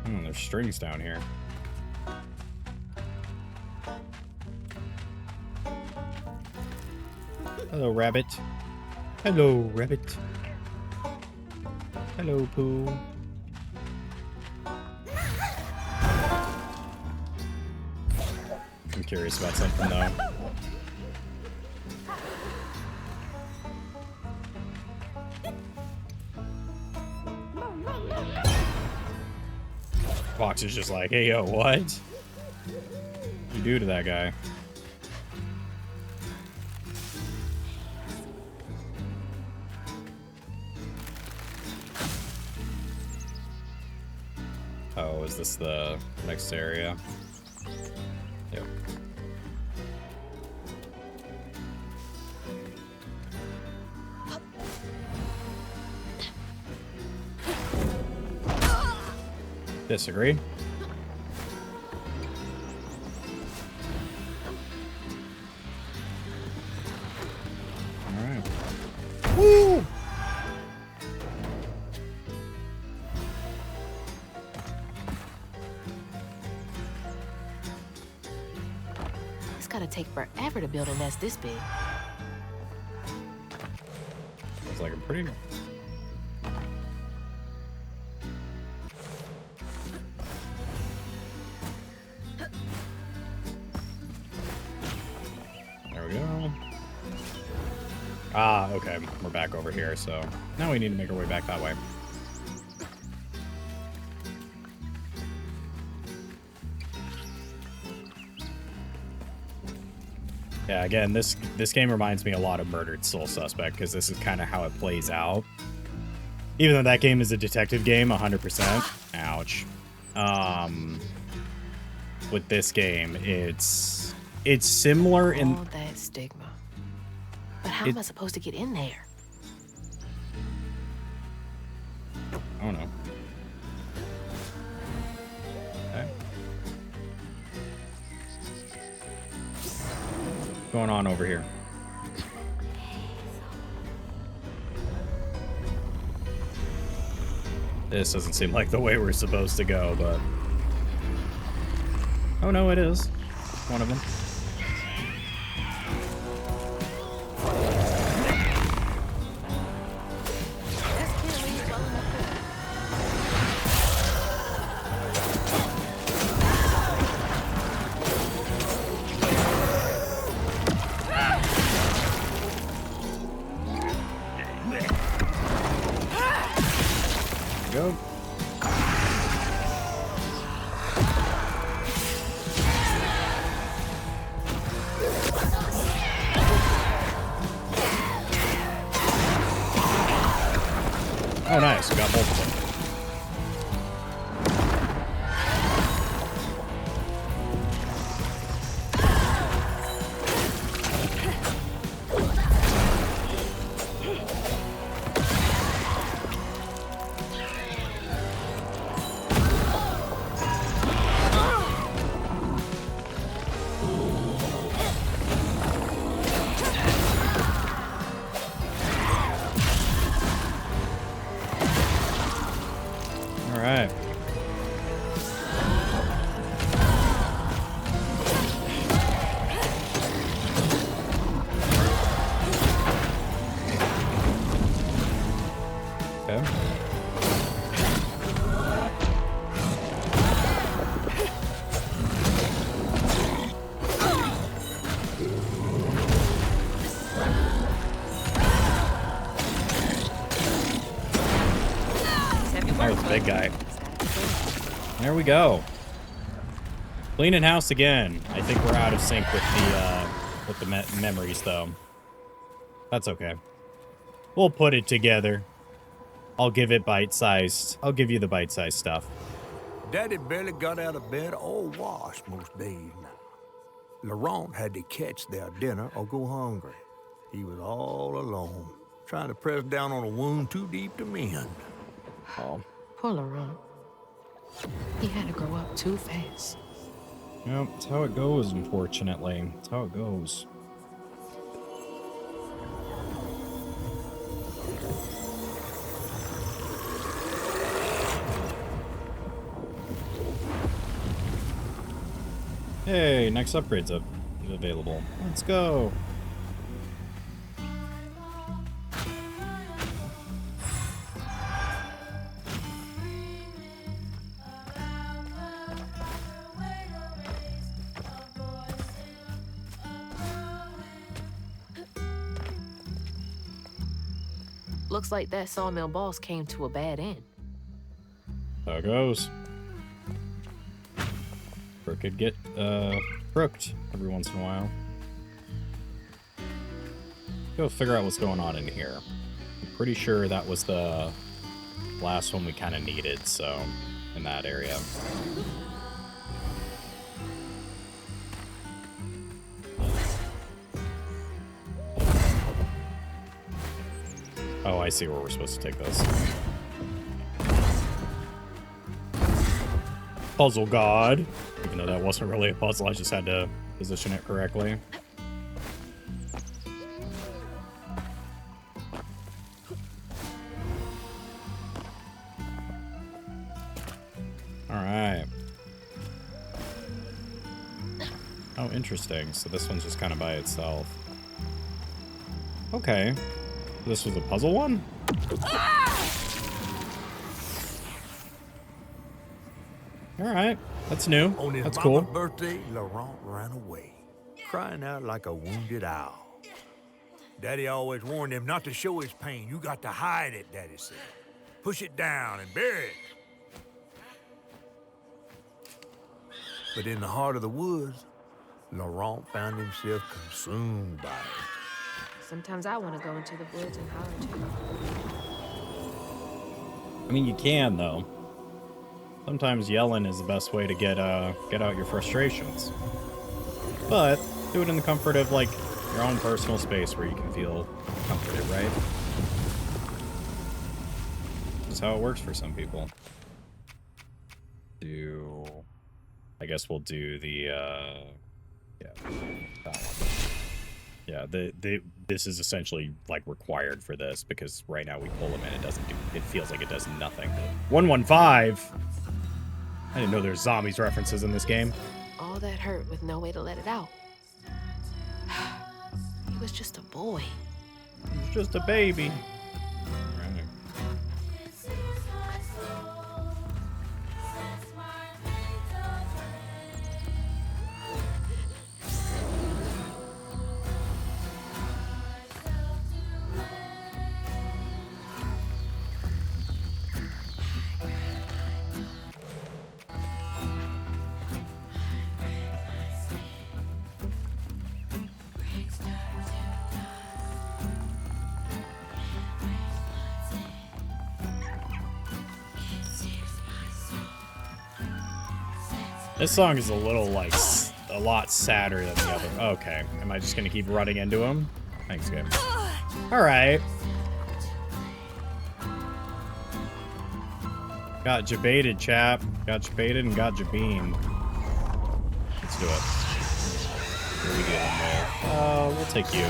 There's strings down here. Hello, rabbit. Hello, rabbit. Hello, Pooh. I'm curious about something, though. Fox is just like, hey, yo, what? You do to that guy? Oh, is this the next area? Yep. Disagree. Alright. Woo! It's gotta take forever to build a nest this big. It's like a pretty... Ah, okay. We're back over here, so now we need to make our way back that way. Yeah, again, this game reminds me a lot of Murdered Soul Suspect, because this is kind of how it plays out. Even though that game is a detective game, 100%. Ouch. With this game, it's similar in... All that stigma. But how am I supposed to get in there? I don't know. Okay. What's going on over here? This doesn't seem like the way we're supposed to go, but... Oh no, it is. One of them. Okay, so we got both of them. All right. Okay. There's the big guy. There we go. Cleaning house again. I think we're out of sync with the memories, though. That's okay. We'll put it together. I'll give it bite-sized. I'll give you the bite-sized stuff. Daddy barely got out of bed or washed most days now. Laurent had to catch their dinner or go hungry. He was all alone, trying to press down on a wound too deep to mend. Oh. Poor Laurent. He had to grow up too fast. Yep, that's how it goes, unfortunately. That's how it goes. Hey, next upgrade's available. Let's go. Looks like that sawmill boss came to a bad end. How it goes. Crooked get crooked every once in a while. Go figure out what's going on in here. I'm pretty sure that was the last one we kind of needed, so in that area. Oh, I see where we're supposed to take this. Puzzle God. Even though that wasn't really a puzzle, I just had to position it correctly. Alright. Oh, interesting. So this one's just kind of by itself. Okay. This was a puzzle one? Alright. That's new. On his That's mama's cool. birthday, Laurent ran away, crying out like a wounded owl. Daddy always warned him not to show his pain. You got to hide it, Daddy said. Push it down and bury it. But in the heart of the woods, Laurent found himself consumed by it. Sometimes I want to go into the woods and holler too. I mean, you can, though. Sometimes yelling is the best way to get out your frustrations. But do it in the comfort of, like, your own personal space where you can feel comforted, right? That's how it works for some people. I guess we'll do the, yeah, that one. Yeah, this is essentially, like, required for this, because right now we pull them and it feels like it does nothing. 115! I didn't know there's zombies references in this game. All that hurt with no way to let it out. He was just a boy. He was just a baby. This song is a little, like, a lot sadder than the other. Okay. Am I just gonna keep running into him? Thanks, game. Alright. Got jebaited, chap. Got jebaited and got jabeamed. Let's do it. What are we getting there? We'll take you.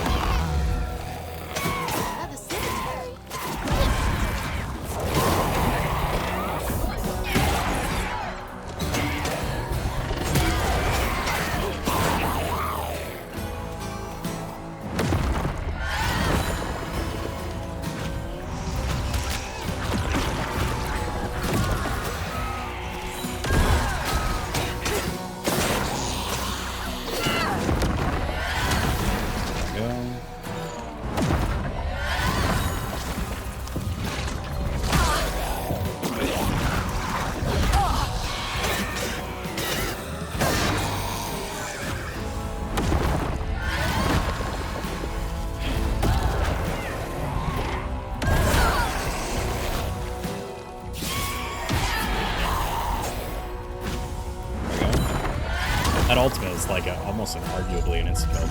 That ultimate is like almost arguably an instant kill.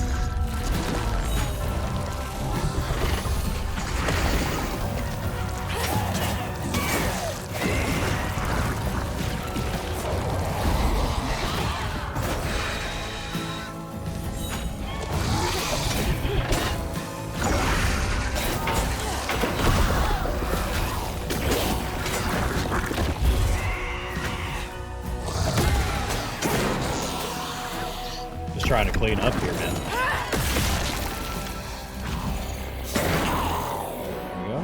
Trying to clean up here, man. There we go.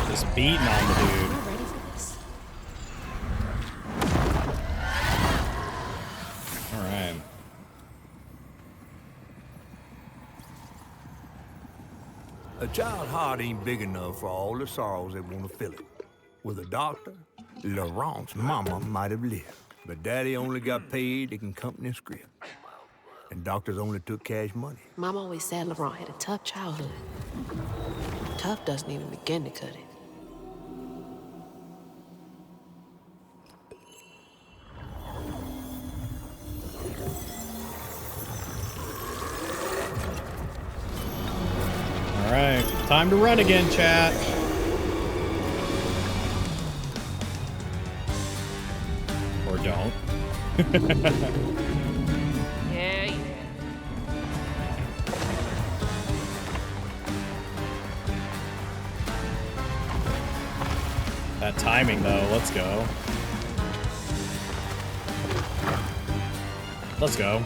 Just beating on the dude. A child's heart ain't big enough for all the sorrows that want to fill it. With a doctor, Laurent's mama might have lived, but daddy only got paid to accompany a script. And doctors only took cash money. Mom always said Laurent had a tough childhood. Tough doesn't even begin to cut it. Alright, time to run again, chat. Or don't. Yeah. That timing, though, let's go. Let's go.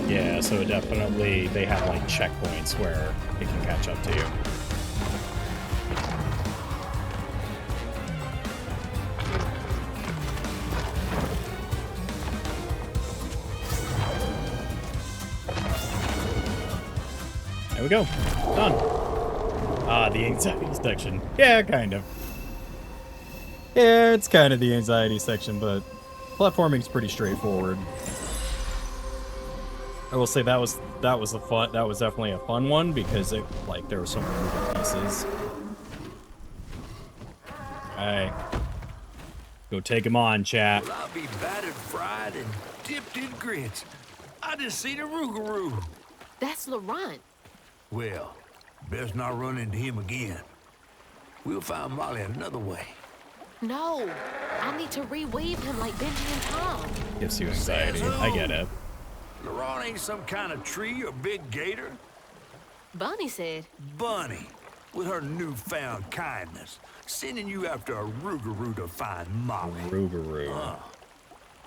Yeah, so definitely they have like checkpoints where it can catch up to you. There we go. Done. Ah, the anxiety section. Yeah, kind of. Yeah, it's kind of the anxiety section, but platforming's pretty straightforward. I will say that was definitely a fun one because it there were so many moving pieces. Alright. Go take him on, chat. Well, I'll be battered, fried, and dipped in grits. I just seen a Rougarou. That's Laurent. Well, best not run into him again. We'll find Molly another way. No, I need to reweave him like Benji and Tom. Gives you anxiety. I get it. Laurent ain't some kind of tree or big gator. Bunny said, Bunny, with her newfound kindness, sending you after a Rougarou to find Molly. Rougarou.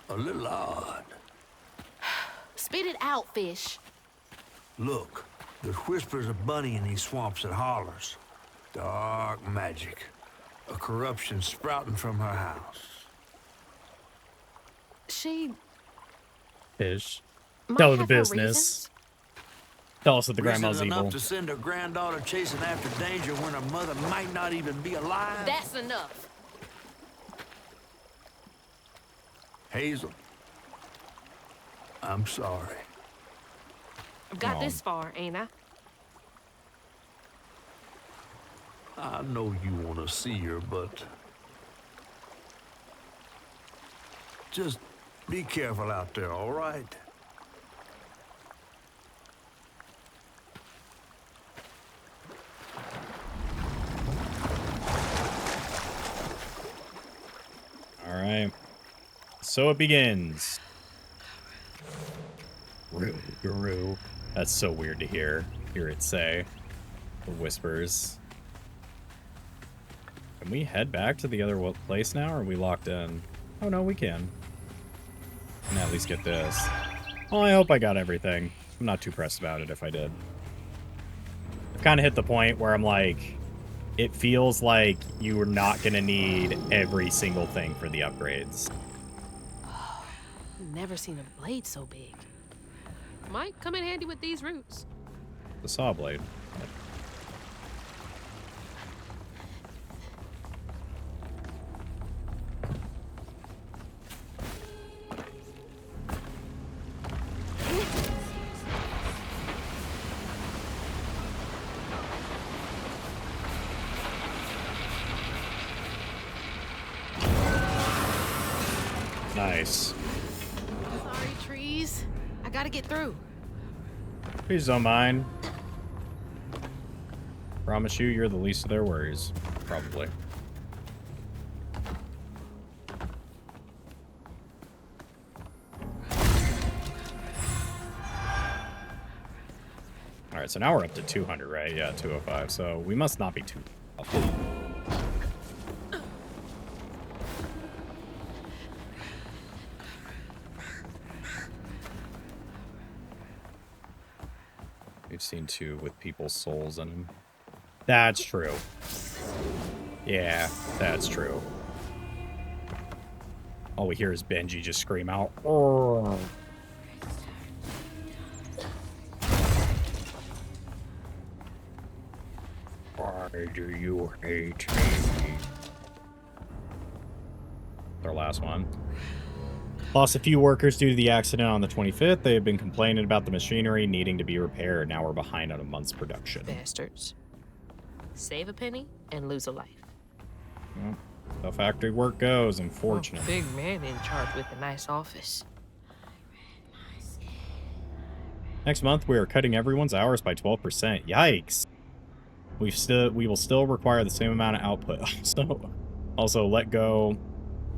A little odd. spit it out, fish. Look, there's whispers of Bunny in these swamps and hollers. Dark magic. A corruption sprouting from her house. She Fish. might Tell her the have her business. reasons. Tell us that the Reasons grandma's enough evil. to send her granddaughter chasing after danger when her mother might not even be alive? That's enough. Hazel, I'm sorry. I've got Aw. this far, ain't I? I know you want to see her, but just be careful out there, all right? All right. So it begins. Rougarou. That's so weird to hear it say. The whispers. Can we head back to the other place now, or are we locked in? Oh no, we can. And at least get this. Well, I hope I got everything. I'm not too pressed about it if I did. I've kind of hit the point where I'm like, it feels like you are not going to need every single thing for the upgrades. Never seen a blade so big. Might come in handy with these roots. The saw blade. Nice. Sorry, trees. I gotta get through. Please don't mind. Promise you, you're the least of their worries. Probably. Alright, so now we're up to 200, right? Yeah, 205. So we must not be too off. We've seen two with people's souls in them. That's true. Yeah, that's true. All we hear is Benji just scream out. "Oh." Why do you hate me? Our last one. Lost a few workers due to the accident on the 25th. They have been complaining about the machinery needing to be repaired. Now we're behind on a month's production. Bastards. Save a penny and lose a life. Well, the factory work goes, unfortunately. Big man in charge with a nice office. Next month, we are cutting everyone's hours by 12%. Yikes. We will still require the same amount of output. Also let go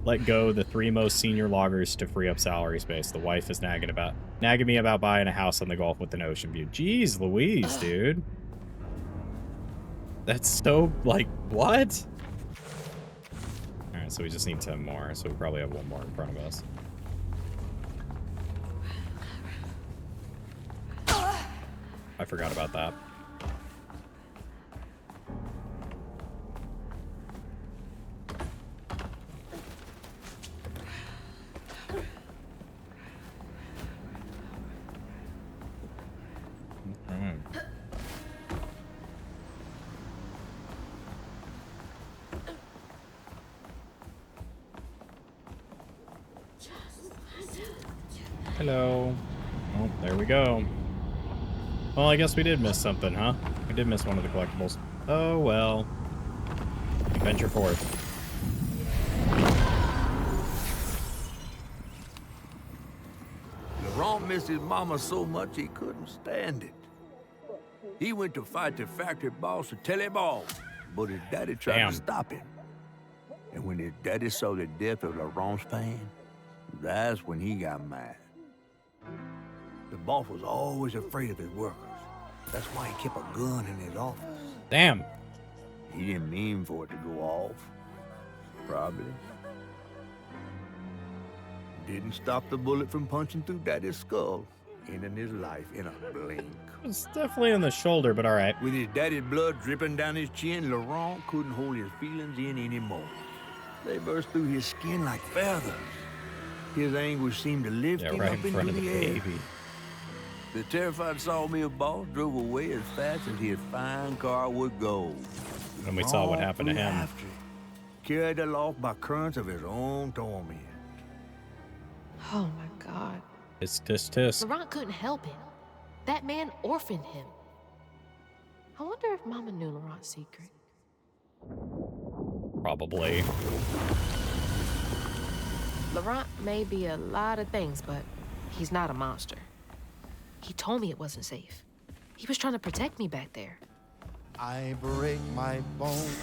the three most senior loggers to free up salary space. The wife is nagging me about buying a house on the Gulf with an ocean view. Jeez Louise, dude. That's so, like, what? Alright, so we just need 10 more, so we probably have one more in front of us. I forgot about that. Hello. Oh, there we go. Well, I guess we did miss something, huh? We did miss one of the collectibles. Oh, well. Venture forth. Laurent missed his mama so much he couldn't stand it. He went to fight the factory boss to tell him all, but his daddy tried Damn. to stop him. And when his daddy saw the death of Laurent's pan, that's when he got mad. The boss was always afraid of his workers. That's why he kept a gun in his office. Damn. He didn't mean for it to go off. Probably. Didn't stop the bullet from punching through Daddy's skull, ending his life in a blink. It's definitely on the shoulder, but all right. With his daddy's blood dripping down his chin, Laurent couldn't hold his feelings in anymore. They burst through his skin like feathers. His anguish seemed to lift him Right up in into front of the the air. baby. The terrified sawmill boss drove away as fast as his fine car would go. And we saw what happened to Flew him. after it, carried aloft by currents of his own torment. Oh my God. Tisk. Laurent couldn't help it. That man orphaned him. I wonder if Mama knew Laurent's secret. Probably. Laurent may be a lot of things, but he's not a monster. He told me it wasn't safe. He was trying to protect me back there. I break my bones,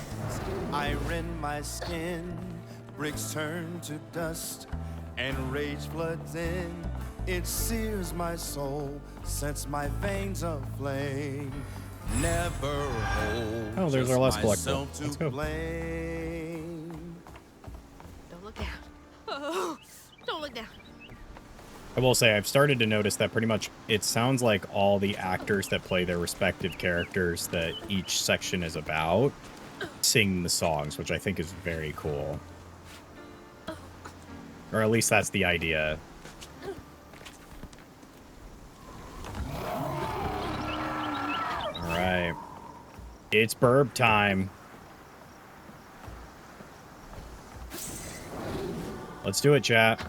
I rend my skin, bricks turn to dust, and rage floods in. It sears my soul, sets my veins aflame. Never hold Oh, there's our last collectible. myself to Let's go. blame. Don't look down. Oh, don't look down. I will say, I've started to notice that pretty much it sounds like all the actors that play their respective characters that each section is about sing the songs, which I think is very cool. Or at least that's the idea. Alright. It's burp time. Let's do it, chat.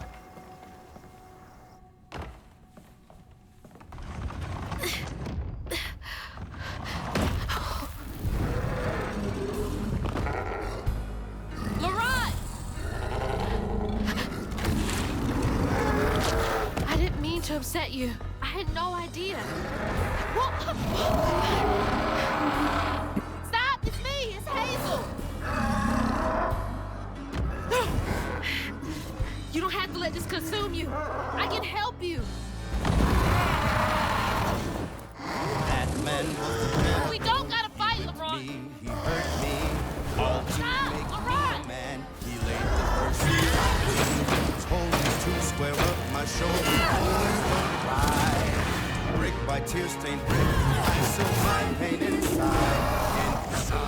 Laurent! I didn't mean to upset you. I had no idea. Stop! It's me! It's Hazel! You don't have to let this consume you. I can help you. That man was the man We don't gotta fight, Laurent. me, he hurt me. All to Stop, make me Laurent. a man. He laid the first seed. Told me to square up my shoulder. Don't cry. Brick by tear-stained brick, I seal my pain inside.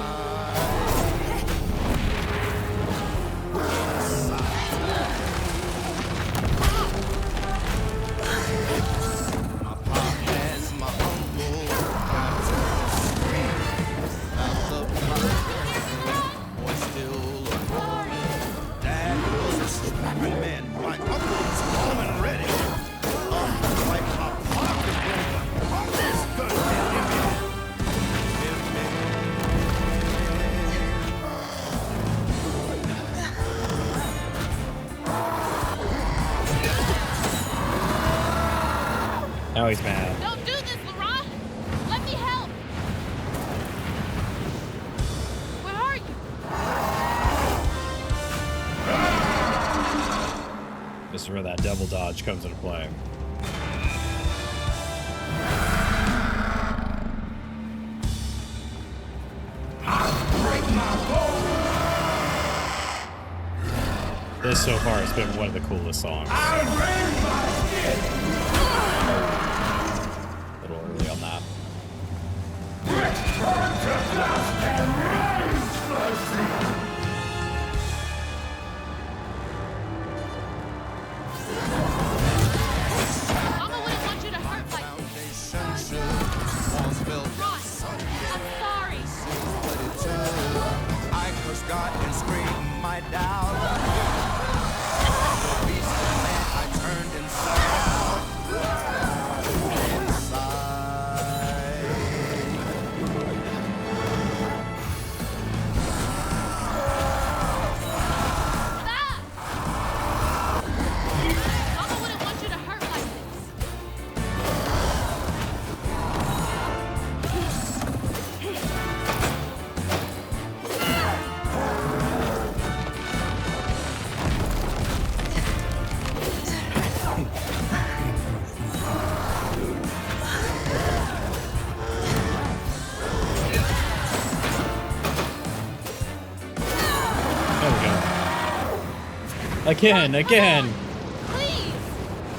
My pop has my uncle got to scream about the plot. Boy, still a boy. Dad was a strapping man. My uncle's home and ready. Like a pocket rover on this good Now he's mad. Don't do this, Laurent. Let me help. Where are you? This is where that devil dodge comes into play. This so far has been one of the coolest songs. A little early on that. Mama wouldn't want you to hurt like this. Laurent, I'm sorry. I cursed God and screamed my doubt. The beast of man I turned inside out. Again. Please!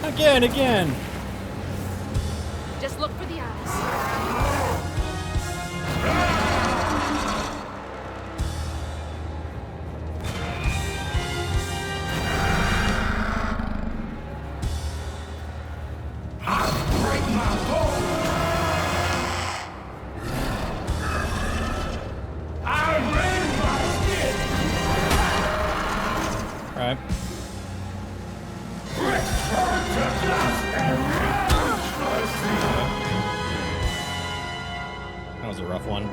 Again. Just look for the eyes. Alright. That was a rough one.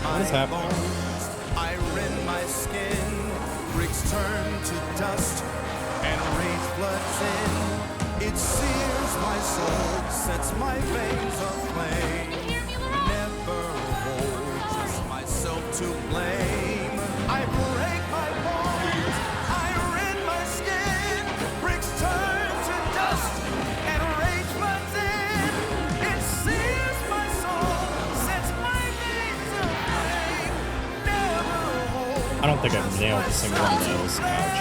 What is happening? I rend my skin, bricks turn to dust, and rage floods in. It sears my soul, sets my veins aflame. Never hold just myself to blame. I break my bones, I rend my skin, bricks turn to dust, and rage floods in. It sears my soul, sets my veins aflame. Never hold. I don't think I've nailed a single one of those. Ouch.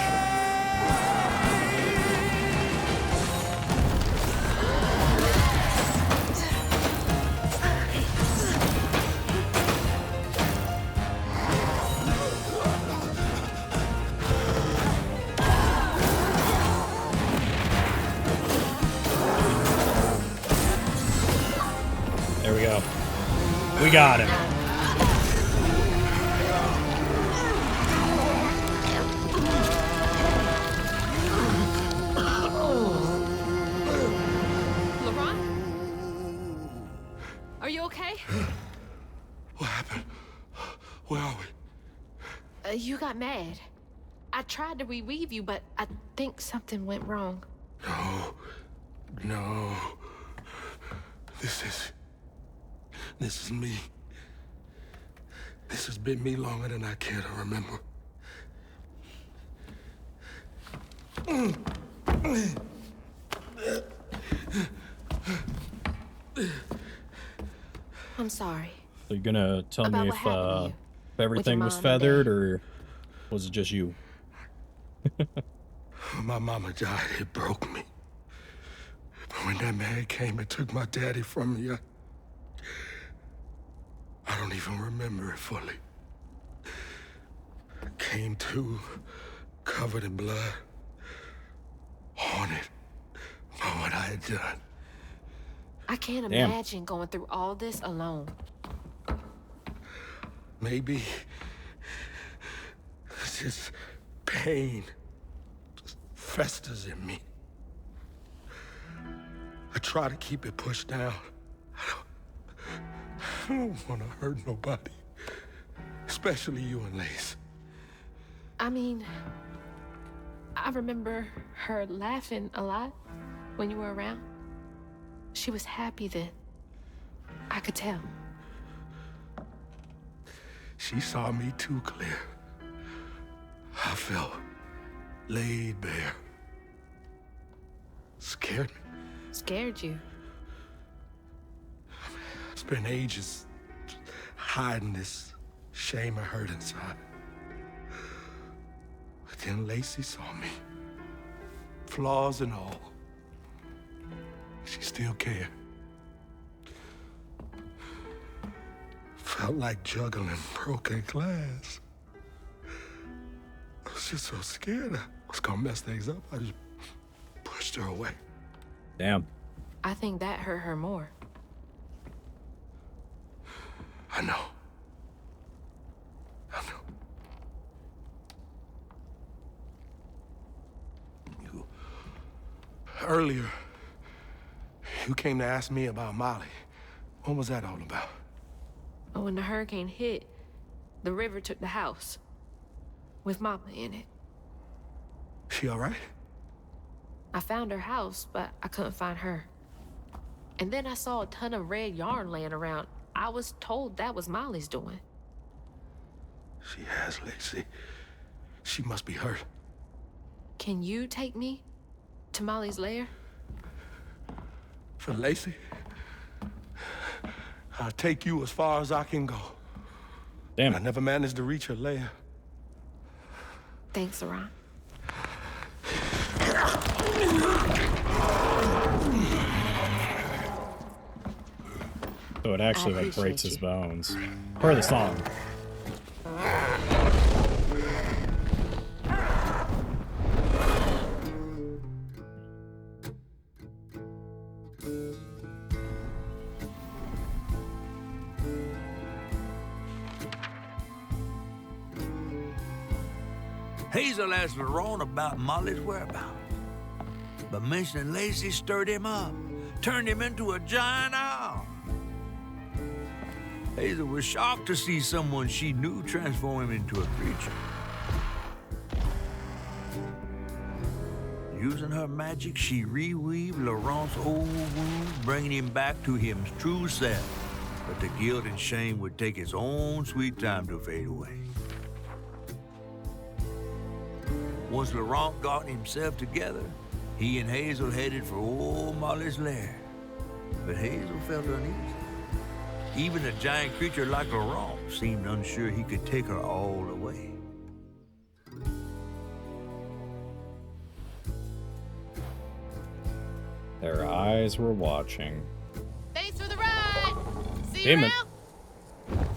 There we go. We got him. LeBron? Are you okay? What happened? Where are we? You got mad. I tried to revive you, but I think something went wrong. No. This is me. This has been me longer than I care to remember. I'm sorry. So you're gonna tell About me what happened to you if everything your was mom and feathered, dad. or was it just you? My mama died. It broke me. But when that man came and took my daddy from me, I don't even remember it fully. Came to, covered in blood, haunted by what I had done. I can't Damn. imagine going through all this alone. Maybe it's just pain just festers in me. I try to keep it pushed down. I don't want to hurt nobody, especially you and Lace. I mean, I remember her laughing a lot when you were around. She was happy then. I could tell. She saw me too clear. I felt laid bare. Scared me. Scared you. Spent ages hiding this shame and hurt inside. But then Lacey saw me. Flaws and all. She still cared. Felt like juggling broken glass. I was just so scared I was gonna mess things up. I just pushed her away. Damn. I think that hurt her more. I know. Earlier, you came to ask me about Molly. What was that all about? But when the hurricane hit, the river took the house. With Mama in it. She all right? I found her house, but I couldn't find her. And then I saw a ton of red yarn laying around. I was told that was Molly's doing. She has, Lacey. She must be hurt. Can you take me to Molly's lair? For Lacey? I'll take you as far as I can go. Damn. I never managed to reach her lair. Thanks, Ron. So it actually like breaks his bones. Per the song. Hazel asked Laurent about Molly's whereabouts. But mentioning Lacey stirred him up, turned him into a giant owl. Hazel was shocked to see someone she knew transform him into a creature. Using her magic, she reweaved Laurent's old wounds, bringing him back to his true self. But the guilt and shame would take its own sweet time to fade away. Once Laurent got himself together, he and Hazel headed for old Molly's lair. But Hazel felt uneasy. Even a giant creature like Laurent seemed unsure he could take her all away. Their eyes were watching. Thanks for the ride. See Damn you it. around.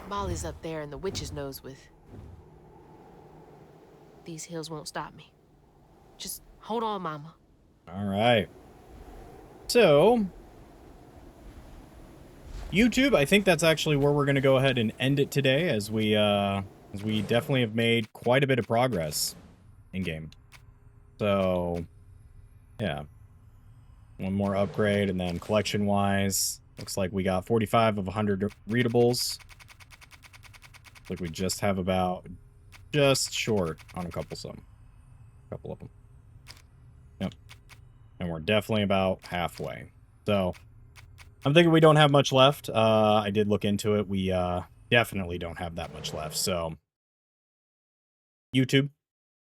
Molly's up there in the witch's nose with. These hills won't stop me. Just hold on, Mama. All right. So, YouTube, I think that's actually where we're going to go ahead and end it today, as we definitely have made quite a bit of progress in game. So, yeah. One more upgrade, and then collection-wise, looks like we got 45 of 100 readables. Looks like we just have about just short on a couple of them. Yep. And we're definitely about halfway. So, I'm thinking we don't have much left. I did look into it. We definitely don't have that much left. So, YouTube,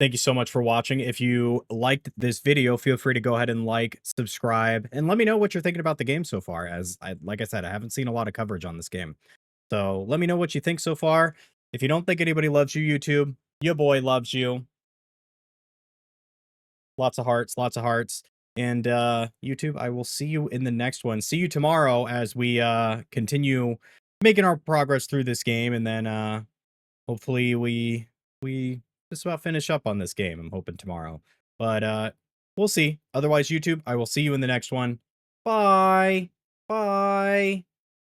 thank you so much for watching. If you liked this video, feel free to go ahead and like, subscribe, and let me know what you're thinking about the game so far. Like I said, I haven't seen a lot of coverage on this game. So, let me know what you think so far. If you don't think anybody loves you, YouTube, your boy loves you. Lots of hearts, lots of hearts. And YouTube, I will see you in the next one. See you tomorrow as we continue making our progress through this game, and then hopefully we just about finish up on this game. I'm hoping tomorrow. But we'll see. Otherwise, YouTube, I will see you in the next one. Bye. Bye.